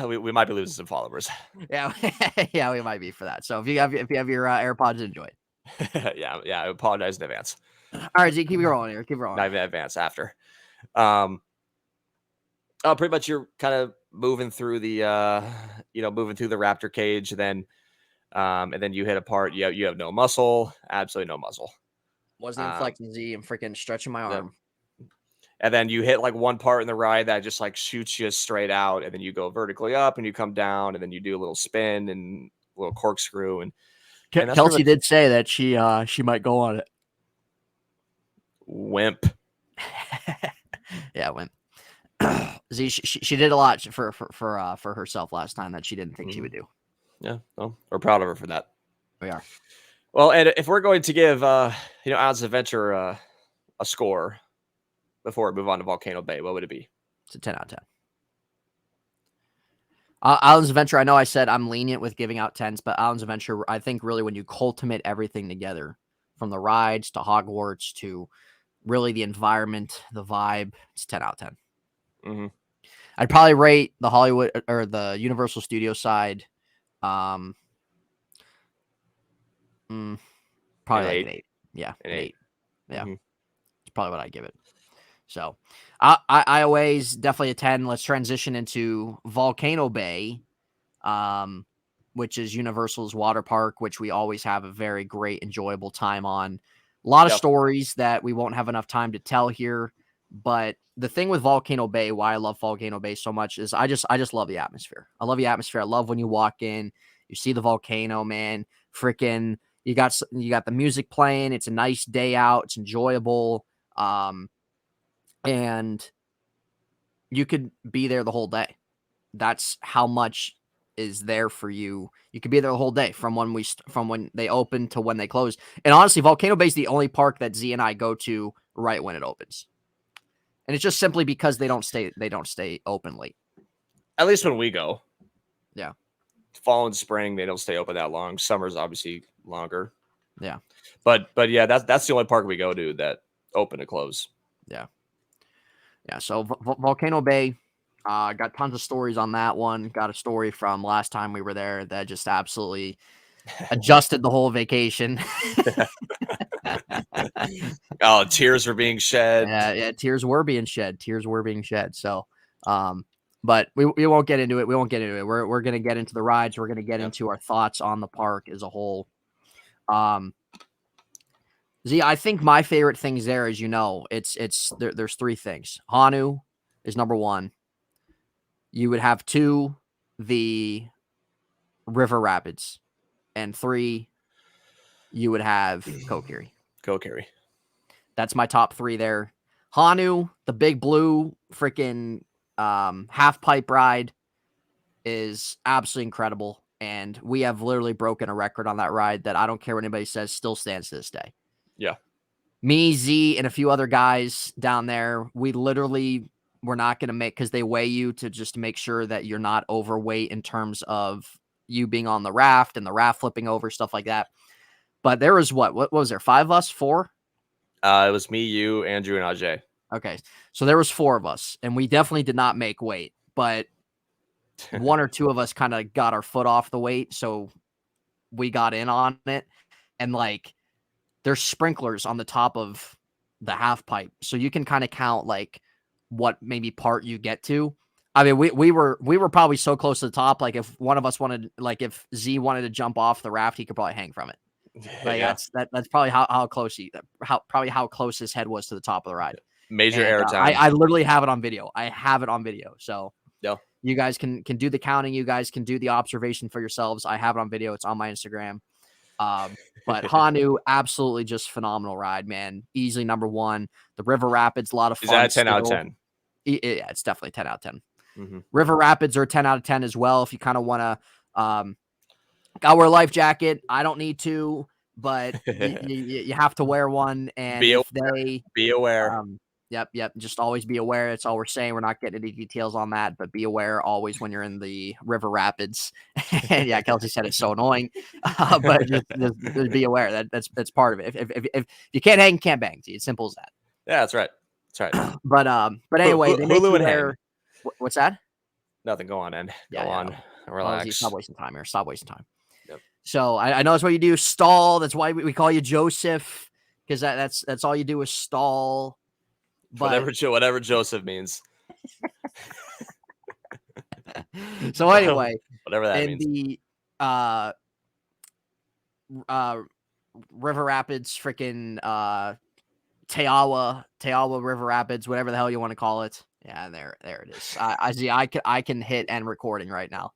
we might be losing some followers. Yeah, yeah, we might be for that. So if you have your AirPods, enjoy. yeah, I apologize in advance. All right, Z, keep rolling here. Keep rolling. Not even advance after. Pretty much you're kind of moving through the raptor cage, then and then you hit a part you have no muscle, absolutely no muscle. Wasn't even flexing, Z. I'm freaking stretching my arm. And then you hit like one part in the ride that just like shoots you straight out, and then you go vertically up and you come down, and then you do a little spin and a little corkscrew. And Kelsey did say that she might go on it. Wimp. Yeah, wimp. Z, she did a lot for herself last time that she didn't think she would do. Yeah, well, we're proud of her for that. We are. Well, and if we're going to give Islands of Adventure a score before we move on to Volcano Bay, what would it be? It's a 10 out of 10. Islands of Adventure, I know I said I'm lenient with giving out 10s, but Islands of Adventure, I think really when you culminate everything together, from the rides to Hogwarts to really the environment, the vibe. It's 10 out of 10. Mm-hmm. I'd probably rate the Hollywood or the Universal Studio side. Probably like an 8. Yeah, An 8. Yeah, Mm-hmm. it's probably what I give it. So, Iowa's definitely a 10. Let's transition into Volcano Bay, which is Universal's water park, which we always have a very great, enjoyable time on. A lot of stories that we won't have enough time to tell here. But the thing with Volcano Bay, why I love Volcano Bay so much, is I just love the atmosphere. I love the atmosphere. I love when you walk in, you see the volcano, man. Freaking, you got the music playing. It's a nice day out. It's enjoyable. And you could be there the whole day. That's how much is there for you. You could be there the whole day from when they open to when they close. And honestly, Volcano Bay is the only park that Z and I go to right when it opens. And it's just simply because they don't stay open late. At least when we go. Yeah. Fall and spring, they don't stay open that long. Summer's obviously longer. Yeah. But yeah, that's the only park we go to that open to close. Yeah. Yeah. So Volcano Bay, got tons of stories on that one. Got a story from last time we were there that just absolutely adjusted the whole vacation. Oh, tears were being shed. Yeah, tears were being shed. So, but we won't get into it. We're gonna get into the rides. We're gonna get into our thoughts on the park as a whole. Z, I think my favorite things there, as you know, there's 3 things. Hanu is number 1. You would have 2, the River Rapids, and 3, you would have Kokiri. Kokiri. That's my top 3 there. Hanu, the big blue freaking half pipe ride, is absolutely incredible. And we have literally broken a record on that ride that I don't care what anybody says, still stands to this day. Yeah. Me, Z, and a few other guys down there, we literally were not going to make, because they weigh you to just make sure that you're not overweight in terms of you being on the raft and the raft flipping over, stuff like that. But there was what was there? 5 of us? 4? It was me, you, Andrew, and Ajay. Okay. So there was 4 of us, and we definitely did not make weight, but 1 or 2 of us kind of got our foot off the weight. So we got in on it, and like, there's sprinklers on the top of the half pipe. So you can kind of count like what maybe part you get to. I mean, we were probably so close to the top. Like if one of us wanted, like if Z wanted to jump off the raft, he could probably hang from it. Like that's probably how close how close his head was to the top of the ride. Major air time. I literally have it on video. So yeah, you guys can do the counting. You guys can do the observation for yourselves. I have it on video. It's on my Instagram. But Hanu, absolutely just phenomenal ride, man. Easily number 1. The River Rapids, a lot of fun. Is that 10 out of 10? Yeah, it's definitely 10 out of 10. Mm-hmm. River Rapids are 10 out of 10 as well. If you kind of want to, gotta wear a life jacket. I don't need to, but you have to wear one. And be aware. Yep. Just always be aware. That's all we're saying. We're not getting any details on that, but be aware always when you're in the River Rapids. And yeah, Kelsey said it's so annoying, but just be aware that's part of it. If you can't hang, can't bang. It's simple as that. Yeah, that's right. But anyway, they make you wear. What's that? Nothing. Go on, Ed. Go on. Relax. Stop wasting time here. Stop wasting time. Yep. So I know that's what you do. Stall. That's why we call you Joseph, because that's all you do is stall. But Whatever Joseph means. So anyway, whatever that means. The River Rapids, freaking Teawa River Rapids, whatever the hell you want to call it. Yeah, there it is. I can hit end recording right now,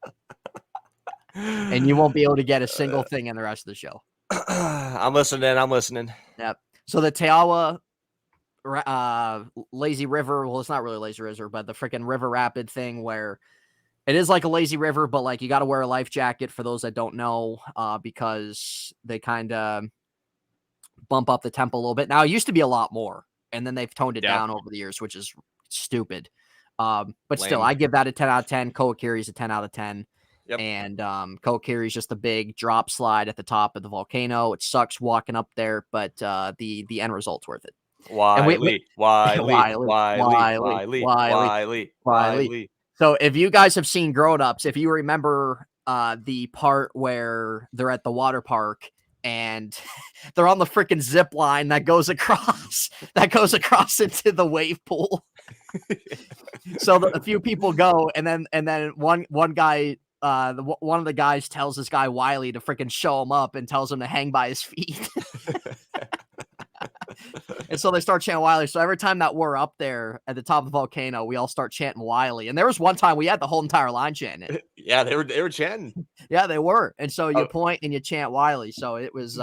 and you won't be able to get a single thing in the rest of the show. I'm listening. Yep. So the Teawa lazy river, well, it's not really lazy river, but the freaking river rapid thing where it is like a lazy river, but like you got to wear a life jacket for those that don't know, because they kind of bump up the tempo a little bit. Now it used to be a lot more, and then they've toned it down over the years, which is stupid. But still, I give that a 10 out of 10. Kokiri is a 10 out of 10. Yep. And Kokiri is just a big drop slide at the top of the volcano. It sucks walking up there, but the end result's worth it. And Wiley. So if you guys have seen Grown Ups, if you remember the part where they're at the water park and they're on the freaking zip line that goes across into the wave pool. So a few people go, and then one guy, one of the guys tells this guy Wiley to freaking show him up and tells him to hang by his feet. And so they start chanting Wiley. So every time that we're up there at the top of the volcano, we all start chanting Wiley. And there was one time we had the whole entire line chanting it. Yeah, they were chanting. Yeah, they were. And so you point and you chant Wiley. So it was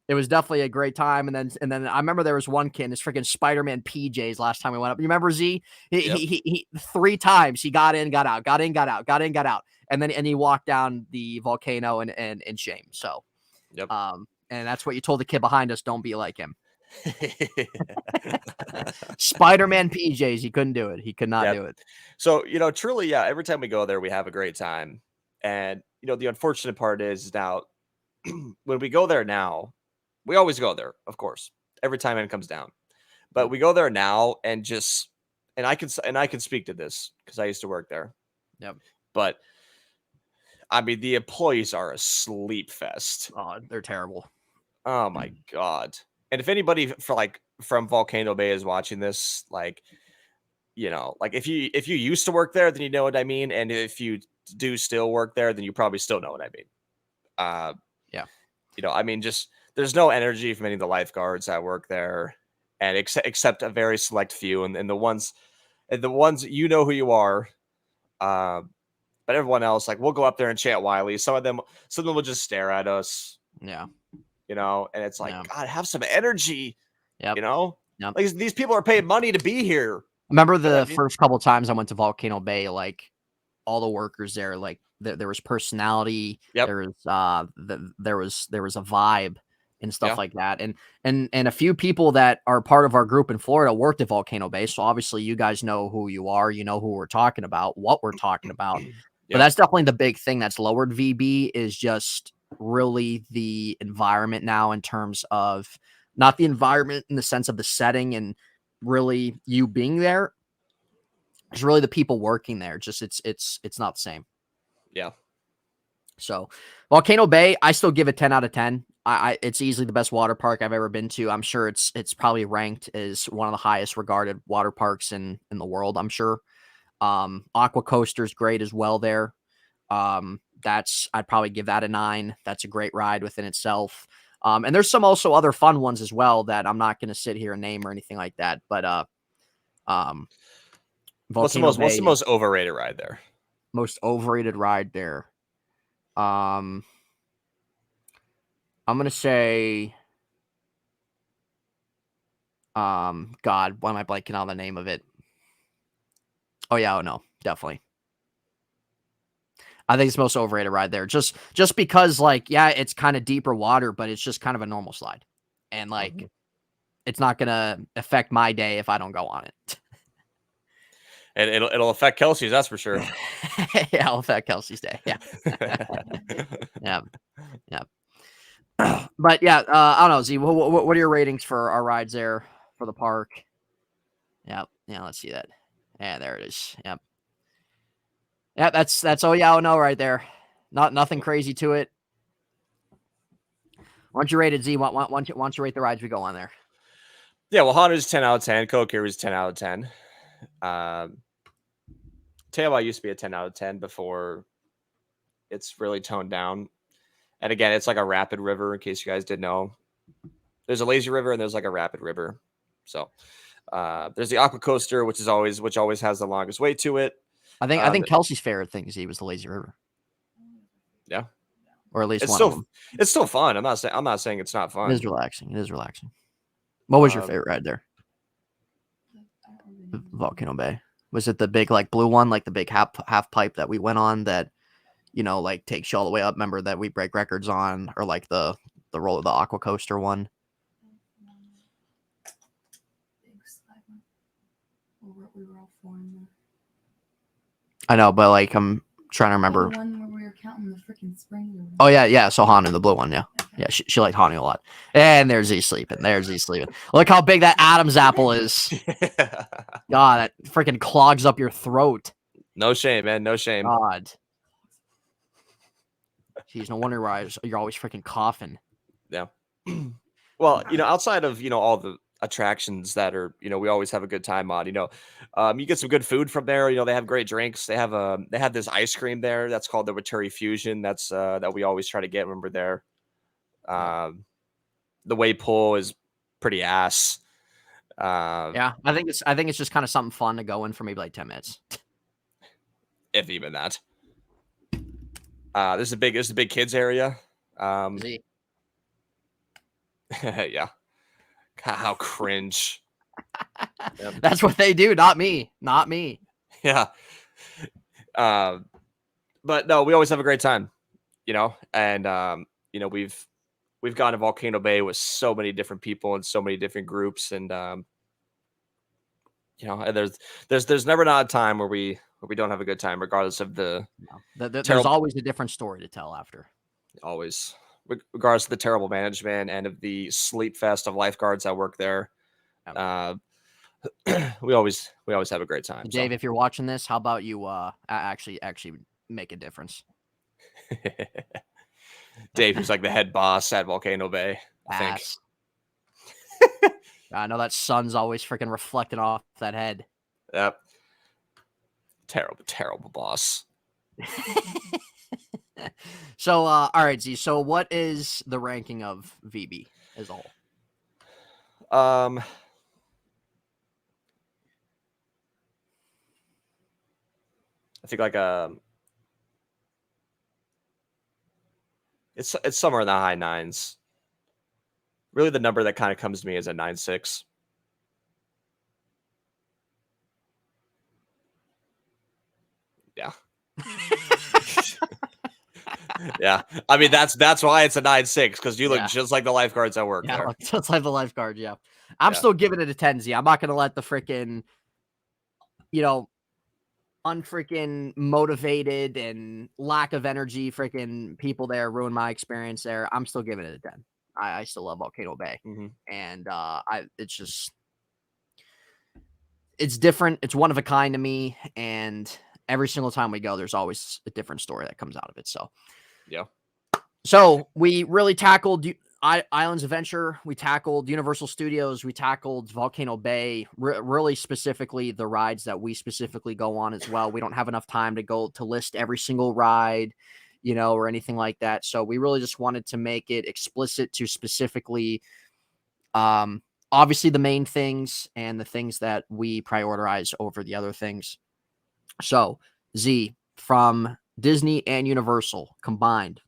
definitely a great time. And then I remember there was one kid, his freaking Spider-Man PJs last time we went up. You remember Z? He 3 times he got in, got out, got in, got out, got in, got out. And then he walked down the volcano in shame. So and that's what you told the kid behind us, don't be like him. Spider-Man PJs, he couldn't do it. He could not do it. So, truly, every time we go there, we have a great time. And, the unfortunate part is now when we go there now, we always go there, of course, every time it comes down. But we go there now and I can speak to this because I used to work there. Yep. But I mean, the employees are a sleep fest. Oh, they're terrible. Oh my God. And if anybody from Volcano Bay is watching this, if you used to work there, then you know what I mean. And if you do still work there, then you probably still know what I mean. I mean, just there's no energy from any of the lifeguards that work there, and except a very select few, and the ones you know who you are. But everyone else, we'll go up there and chant Wiley. Some of them will just stare at us. Yeah. And it's like, God, have some energy. Yep. Like these people are paying money to be here. Remember the first couple times I went to Volcano Bay, all the workers there, there was personality. Yep. There was a vibe and stuff like that. And a few people that are part of our group in Florida worked at Volcano Bay. So obviously you guys know who you are, you know who we're talking about, what we're talking about. But that's definitely the big thing that's lowered VB is just really the environment now, in terms of not the environment in the sense of the setting and really you being there. It's really the people working there. Just it's not the same. Yeah. So Volcano Bay, I still give it 10 out of 10. It's easily the best water park I've ever been to. I'm sure it's probably ranked as one of the highest regarded water parks in the world, I'm sure. Aqua Coaster's great as well there. I'd probably give that a 9. That's a great ride within itself. And there's some also other fun ones as well that I'm not going to sit here and name or anything like that. But what's the most overrated ride there? Most overrated ride there. I'm gonna say, God, why am I blanking on the name of it? Oh yeah, no, definitely. I think it's the most overrated ride there. Just because, it's kind of deeper water, but it's just kind of a normal slide, and it's not gonna affect my day if I don't go on it. And it'll affect Kelsey's, that's for sure. Yeah, it'll affect Kelsey's day. Yeah. Yeah. But yeah, I don't know, Z. What are your ratings for our rides there for the park? Yeah. Let's see that. Yeah, there it is. Yep. Yeah, that's all y'all know right there. Nothing crazy to it. Why don't you rate it, Z? Why don't you rate the rides we go on there? Yeah, well, Honda's 10 out of 10. Coke is 10 out of 10. Taillight used to be a 10 out of 10 before it's really toned down. And again, it's like a rapid river, in case you guys didn't know. There's a lazy river and there's a rapid river. So there's the Aqua Coaster, which always has the longest way to it. I think Kelsey's favorite thing was the lazy river. Yeah. Or at least of them. It's still fun. I'm not saying it's not fun. It is relaxing. What was your favorite ride there? Volcano Bay. Was it the big blue one, the big half pipe that we went on that takes you all the way up? Remember that we break records on, or the roll of the Aqua Coaster one? We were all 4 in there. I know, but I'm trying to remember. The one where we were counting the freaking spring. Oh yeah. So Hanu, the blue one, yeah. Okay. Yeah, she liked Hanu a lot. And there's Z sleeping. There's Z sleeping. Look how big that Adam's apple is. God, that freaking clogs up your throat. No shame, man. No shame. God. Jeez, no wonder why you're always freaking coughing. Yeah. Well, outside of, all the attractions that are, we always have a good time on, you get some good food from there. They have great drinks. They have this ice cream there. That's called the Waturi Fusion. That's that we always try to get when we're there. The wave pool is pretty ass. Yeah, I think it's just kind of something fun to go in for maybe like 10 minutes. If even that. This is a big kids area. Z. Yeah. God, how cringe. Yep. That's what they do, not me. Not me. Yeah. But no, we always have a great time, and we've gone to Volcano Bay with so many different people and so many different groups, and and there's never not a time where we don't have a good time, regardless of the There's always a different story to tell after. Always, regardless of the terrible management and of the sleep fest of lifeguards that work there. We always have a great time. Dave, if you're watching this, how about you actually make a difference? Dave, who's like the head boss at Volcano Bay, I think. I know that sun's always freaking reflecting off that head. Yep. Terrible boss. So, all right, Z. So, what is the ranking of VB as a whole? I think like it's somewhere in the high nines. Really, the number that kind of comes to me is a 9.6. Yeah. Yeah. I mean, that's why it's a 9.6, because you look just like the lifeguards that work there. Just like the lifeguard, yeah. I'm still giving it a 10, Z. I'm not going to let the freaking, unfreaking motivated and lack of energy freaking people there ruin my experience there. I'm still giving it a 10. I still love Volcano Bay. Mm-hmm. And it's different. It's one of a kind to me. And every single time we go, there's always a different story that comes out of it. So, yeah. So we really tackled Islands Adventure. We tackled Universal Studios. We tackled Volcano Bay. Really specifically the rides that we specifically go on as well. We don't have enough time to list every single ride, or anything like that. So we really just wanted to make it explicit to specifically, obviously the main things and the things that we prioritize over the other things. So Z, from Disney and Universal combined,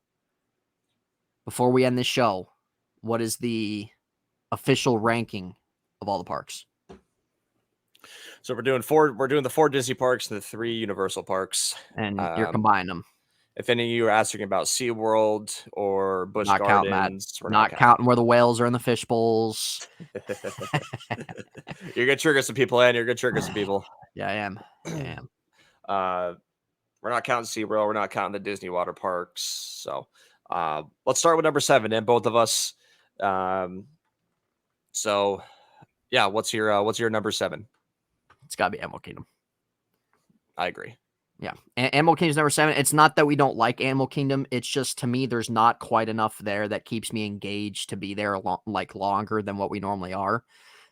before we end this show, what is the official ranking of all the parks? So we're doing the 4 Disney parks and the 3 Universal parks. And you're combining them. If any of you are asking about SeaWorld or Busch Gardens, we're not counting where the whales are in the fish bowls. You're going to trigger some people, and you're going to trigger some people. Yeah, I am. We're not counting SeaWorld. We're not counting the Disney water parks. So let's start with number 7, and both of us. So yeah, what's your number 7? It's got to be Animal Kingdom. I agree. Yeah. Animal Kingdom's number 7. It's not that we don't like Animal Kingdom. It's just, to me, there's not quite enough there that keeps me engaged to be there longer than what we normally are.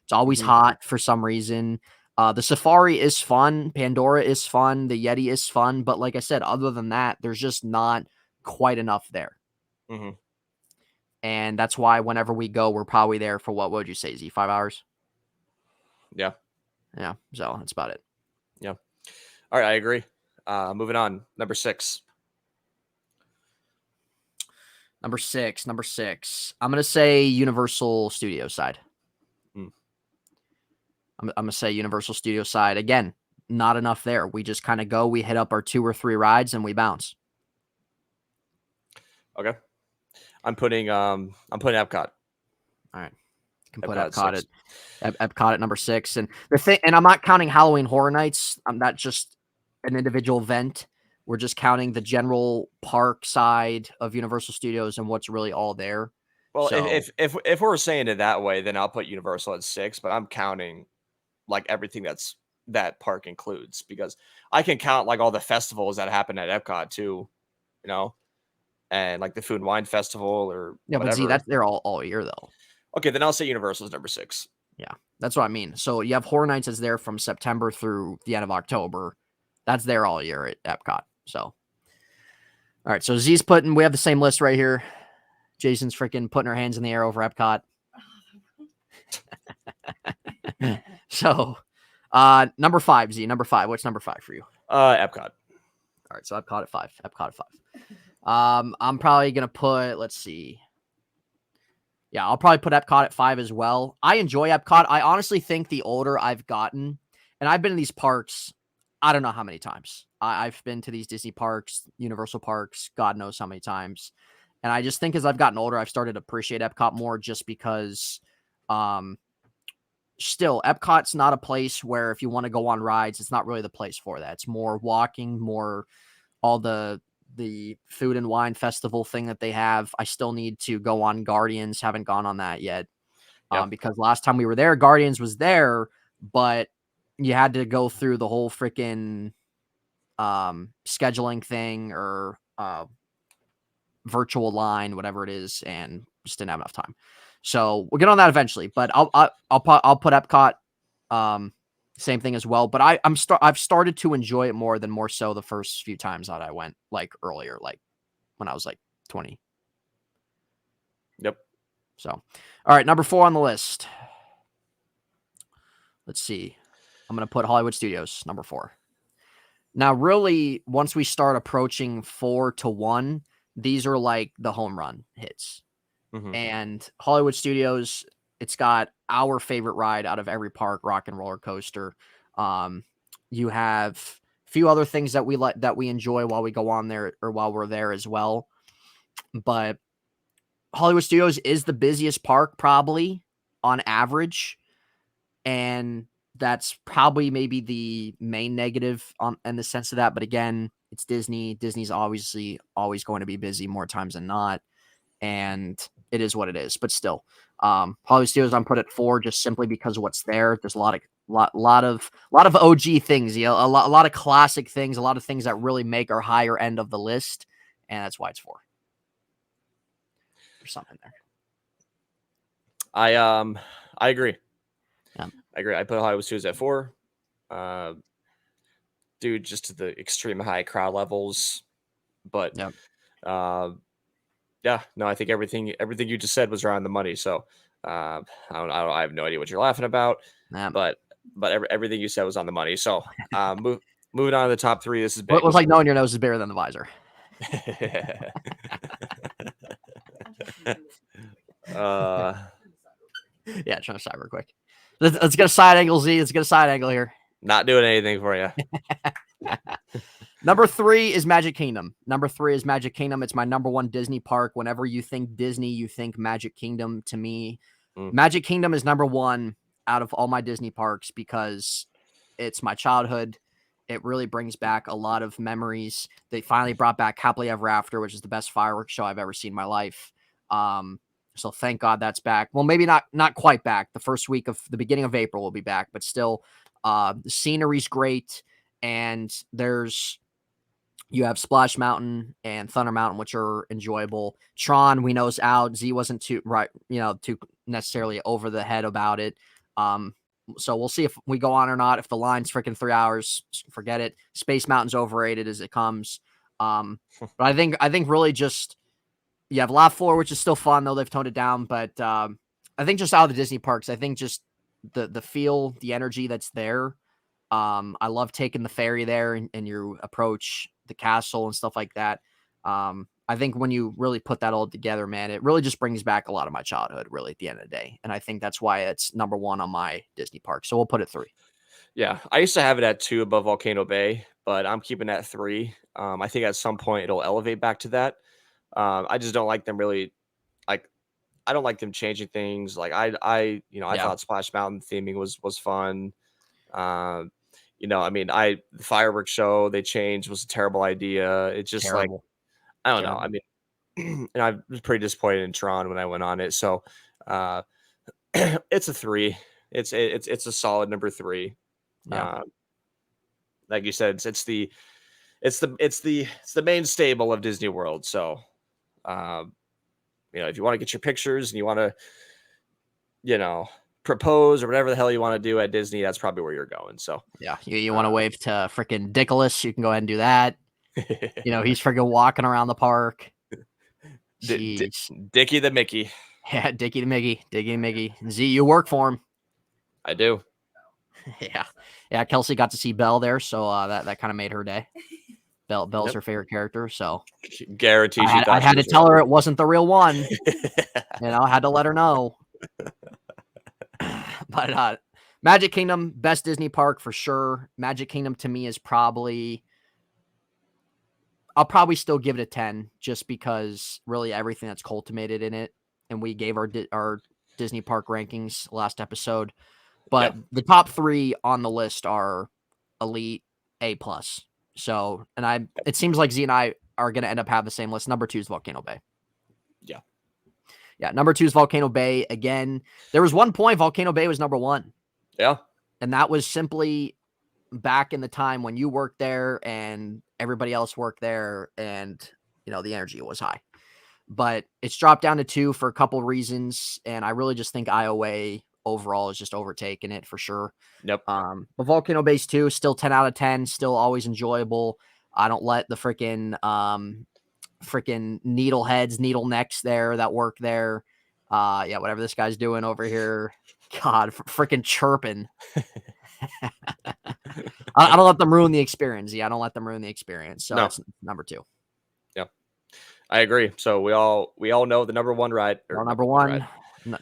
It's always hot for some reason. The safari is fun. Pandora is fun. The Yeti is fun. But like I said, other than that, there's just not quite enough there. Mm-hmm. And that's why whenever we go, we're probably there for what would you say, Z? 5 hours? Yeah. Yeah. So that's about it. Yeah. All right. I agree. Moving on. Number 6. Number six. I'm going to say Universal Studios side. I'm going to say Universal Studios side. Again, not enough there. We just kind of go, we hit up our 2 or 3 rides, and we bounce. Okay. I'm putting Epcot. All right. You can put Epcot at number 6. And I'm not counting Halloween Horror Nights. That's just an individual event. We're just counting the general park side of Universal Studios and what's really all there. Well, So, if we're saying it that way, then I'll put Universal at 6, but I'm counting like everything that park includes, because I can count like all the festivals that happen at Epcot too, you know, and like the Food and Wine Festival or yeah, but Z, whatever. that's there all year though. Okay, then I'll say Universal's number 6. Yeah, that's what I mean. So you have Horror Nights is there from September through the end of October. That's there all year at Epcot. So, all right. So Z's we have the same list right here. Jason's freaking putting her hands in the air over Epcot. So, number 5, Z. Number 5. What's number 5 for you? Epcot. All right. So Epcot at 5. Epcot at 5. I'm probably gonna put. Let's see. Yeah, I'll probably put Epcot at 5 as well. I enjoy Epcot. I honestly think the older I've gotten, and I've been in these parks, I don't know how many times. I've been to these Disney parks, Universal parks, God knows how many times. And I just think as I've gotten older, I've started to appreciate Epcot more just because still, Epcot's not a place where if you want to go on rides, it's not really the place for that. It's more walking, more all the food and wine festival thing that they have. I still need to go on Guardians. Haven't gone on that yet. Yep. Because last time we were there, Guardians was there, but you had to go through the whole freaking scheduling thing or virtual line, whatever it is, and just didn't have enough time. So we'll get on that eventually. But I'll put Epcot same thing as well. But I've started to enjoy it more so the first few times that I went, like earlier, like when I was like 20. Yep. So, all right, number 4 on the list. Let's see. I'm going to put Hollywood Studios, number 4. Now, really, once we start approaching 4 to 1, these are like the home run hits. Mm-hmm. And Hollywood Studios, it's got our favorite ride out of every park, Rock and Roller Coaster. You have a few other things that we enjoy while we go on there or while we're there as well. But Hollywood Studios is the busiest park probably on average. And that's probably maybe the main negative in the sense of that. But again, it's Disney. Disney's obviously always going to be busy more times than not. And it is what it is. But still, Hollywood Studios I'm put at 4 just simply because of what's there. There's a lot of OG things, a lot of classic things, a lot of things that really make our higher end of the list, and that's why it's 4. There's something there. I agree. Yeah. I agree. I put Hollywood Studios at 4. Due just to the extreme high crowd levels, but Yep. Yeah, no, I think everything you just said was around the money. So I have no idea what you're laughing about, but everything you said was on the money. So moving on to the top 3. This is big. It was like knowing your nose is bigger than the visor. Yeah, trying to side real quick. Let's get a side angle, Z. Let's get a side angle here. Not doing anything for you. Number 3 is Magic Kingdom. It's my number 1 Disney park. Whenever you think Disney, you think Magic Kingdom. To me, Magic Kingdom is number 1 out of all my Disney parks because it's my childhood. It really brings back a lot of memories. They finally brought back Happily Ever After, which is the best fireworks show I've ever seen in my life. So thank God that's back. Well, maybe not quite back. The first week of the beginning of April will be back, but still, the scenery's great. And you have Splash Mountain and Thunder Mountain, which are enjoyable. Tron, we know, is out. Z wasn't too necessarily over the head about it. So we'll see if we go on or not. If the line's freaking 3 hours, forget it. Space Mountain's overrated as it comes. But I think really just you have La Flor, which is still fun, though they've toned it down. But I think just out of the Disney parks, I think just the feel, the energy that's there. I love taking the ferry there and you approach the castle and stuff like that. I think when you really put that all together, man, it really just brings back a lot of my childhood, really, at the end of the day. And I think that's why it's number 1 on my Disney park. So we'll put it 3. Yeah, I used to have it at 2 above Volcano Bay, but I'm keeping that 3. I think at some point it'll elevate back to that. I just don't like them really, like, I don't like them changing things. Like I thought Splash Mountain theming was fun. I mean, the fireworks show they changed was a terrible idea. It's just like, Terrible. I don't know. Terrible. I mean, and I was pretty disappointed in Tron when I went on it. So, uh, it's a 3. It's a solid number 3. Yeah. Like you said, it's the main stable of Disney World. So, um, if you want to get your pictures and you want to, propose or whatever the hell you want to do at Disney, that's probably where you're going. So, Yeah. You want to wave to freaking Dickolas, you can go ahead and do that. He's freaking walking around the park. Jeez. Dickie the Mickey. Yeah, Dickie the Mickey. Dickie the Mickey. Z, you work for him. I do. Yeah. Kelsey got to see Belle there, so that kind of made her day. Belle's her favorite character, so Guarantee I had to tell her it wasn't the real one. I had to let her know. But Magic Kingdom, best Disney park for sure. Magic Kingdom to me is I'll probably still give it a 10 just because really everything that's cultivated in it. And we gave our Disney park rankings last episode. But the top 3 on the list are elite, A+. So, it seems like Z and I are going to end up having the same list. Number 2 is Volcano Bay. Yeah. Number 2 is Volcano Bay. Again, there was one point Volcano Bay was number 1. Yeah. And that was simply back in the time when you worked there and everybody else worked there and, the energy was high. But it's dropped down to 2 for a couple reasons. And I really just think IOA overall is just overtaking it for sure. Yep. But Volcano Bay's 2, still 10 out of 10, still always enjoyable. I don't let the freaking needle heads, needle necks there that work there. Whatever this guy's doing over here. God, freaking chirping. I don't let them ruin the experience. Yeah, I don't let them ruin the experience. So it's number 2. Yep. I agree. So we all know the number 1 ride. Or number 1.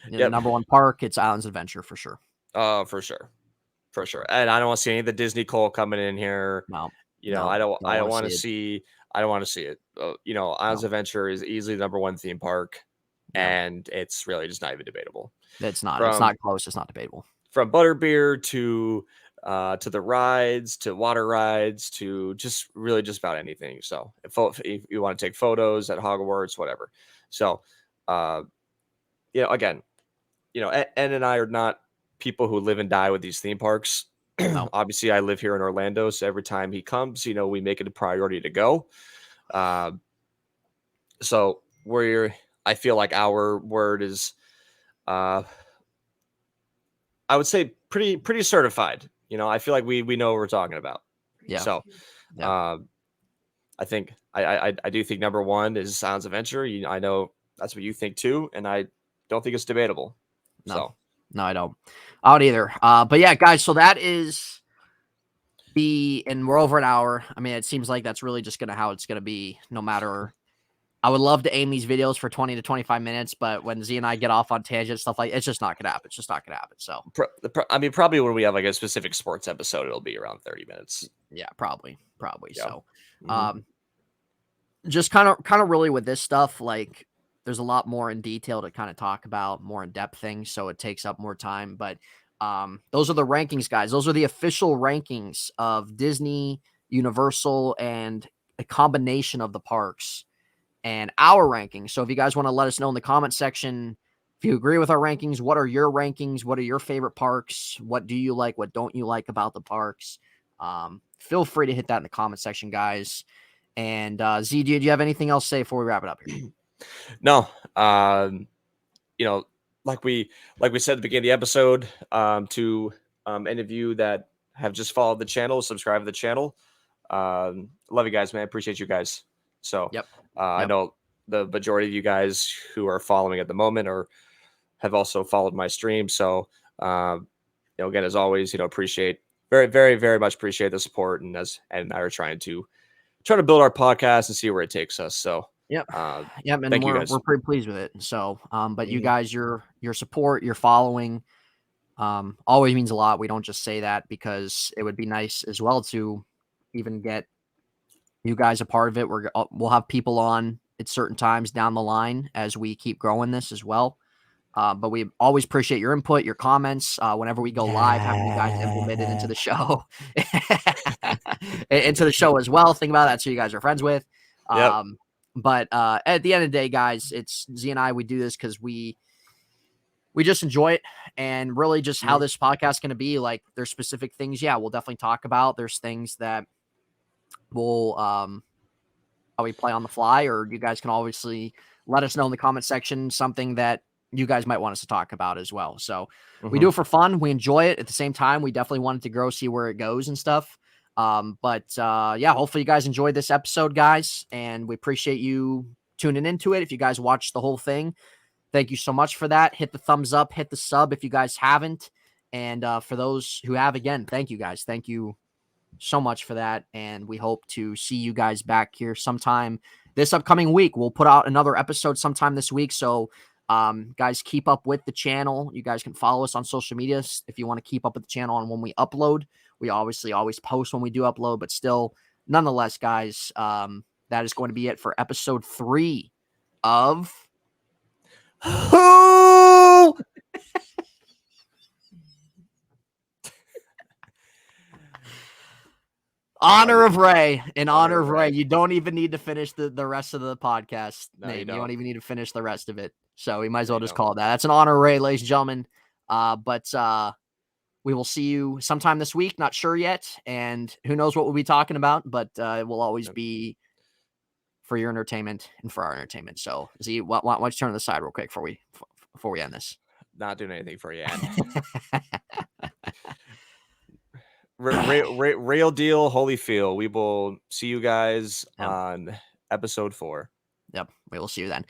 The number 1 park, it's Islands Adventure for sure. For sure. For sure. And I don't want to see any of the Disney coal coming in here. No. I don't want to see it. Islands Adventure is easily the number 1 theme park, and it's really just not even debatable. It's not. It's not close. It's not debatable. From Butterbeer to the rides, to water rides, to just about anything. So if you want to take photos at Hogwarts, whatever. So, again, Ed and I are not people who live and die with these theme parks. No. Obviously, I live here in Orlando, so every time he comes, we make it a priority to go. So I feel like our word is, I would say pretty certified. I feel like we know what we're talking about. Yeah. So, I think I do think number 1 is Sounds Adventure. I know that's what you think too, and I don't think it's debatable. No, I don't. I don't either. But yeah, guys, so that is and we're over an hour. I mean, it seems like that's really just how it's going to be no matter. I would love to aim these videos for 20 to 25 minutes, but when Z and I get off on tangents, stuff like it's just not going to happen. It's just not going to happen. So, I mean, probably when we have like a specific sports episode, it'll be around 30 minutes. Yeah, probably. Yeah. So, just kind of really with this stuff, like there's a lot more in detail to kind of talk about, more in depth things. So it takes up more time, but those are the rankings, guys. Those are the official rankings of Disney, Universal, and a combination of the parks and our rankings. So if you guys want to let us know in the comment section, if you agree with our rankings, what are your rankings? What are your favorite parks? What do you like? What don't you like about the parks? Feel free to hit that in the comment section, guys. And Z, do you have anything else to say before we wrap it up here? No. Like we said at the beginning of the episode, to any of you that have just followed the channel, subscribe to the channel. Love you guys, man. Appreciate you guys. So I know the majority of you guys who are following at the moment or have also followed my stream. So again, as always, appreciate very, very, very much appreciate the support. And as Ed and I are trying to build our podcast and see where it takes us. So and we're pretty pleased with it. So, but you guys, your support, your following, always means a lot. We don't just say that because it would be nice as well to even get you guys a part of it. We'll have people on at certain times down the line as we keep growing this as well. But we always appreciate your input, your comments. Whenever we go live, having you guys implemented into the show, into the show as well. Think about that. So you guys are friends with. Yep. But at the end of the day, guys, it's Z and I. We do this because we just enjoy it, and really just how this podcast is going to be. Like, there's specific things, we'll definitely talk about. There's things that we'll probably play on the fly, or you guys can obviously let us know in the comment section something that you guys might want us to talk about as well. So we do it for fun. We enjoy it. At the same time, we definitely want it to grow, see where it goes and stuff. But hopefully you guys enjoyed this episode, guys, and we appreciate you tuning into it. If you guys watched the whole thing, thank you so much for that. Hit the thumbs up, hit the sub if you guys haven't. And for those who have, again, thank you guys. Thank you so much for that. And we hope to see you guys back here sometime this upcoming week. We'll put out another episode sometime this week. So guys, keep up with the channel. You guys can follow us on social media if you want to keep up with the channel. And when we upload, we obviously always post when we do upload, but still, nonetheless, guys, that is going to be it for episode 3 of Who? Honor of Ray. In honor of Ray. You don't even need to finish the rest of the podcast name. You don't even need to finish the rest of it. So we might as well just call it that. That's an honor of Ray, ladies and gentlemen. But we will see you sometime this week. Not sure yet. And who knows what we'll be talking about, but it will always be for your entertainment and for our entertainment. So Z, why don't you turn to the side real quick before we end this? Not doing anything for you, Ann. Real deal, Holyfield. We will see you guys on episode 4. Yep, we will see you then.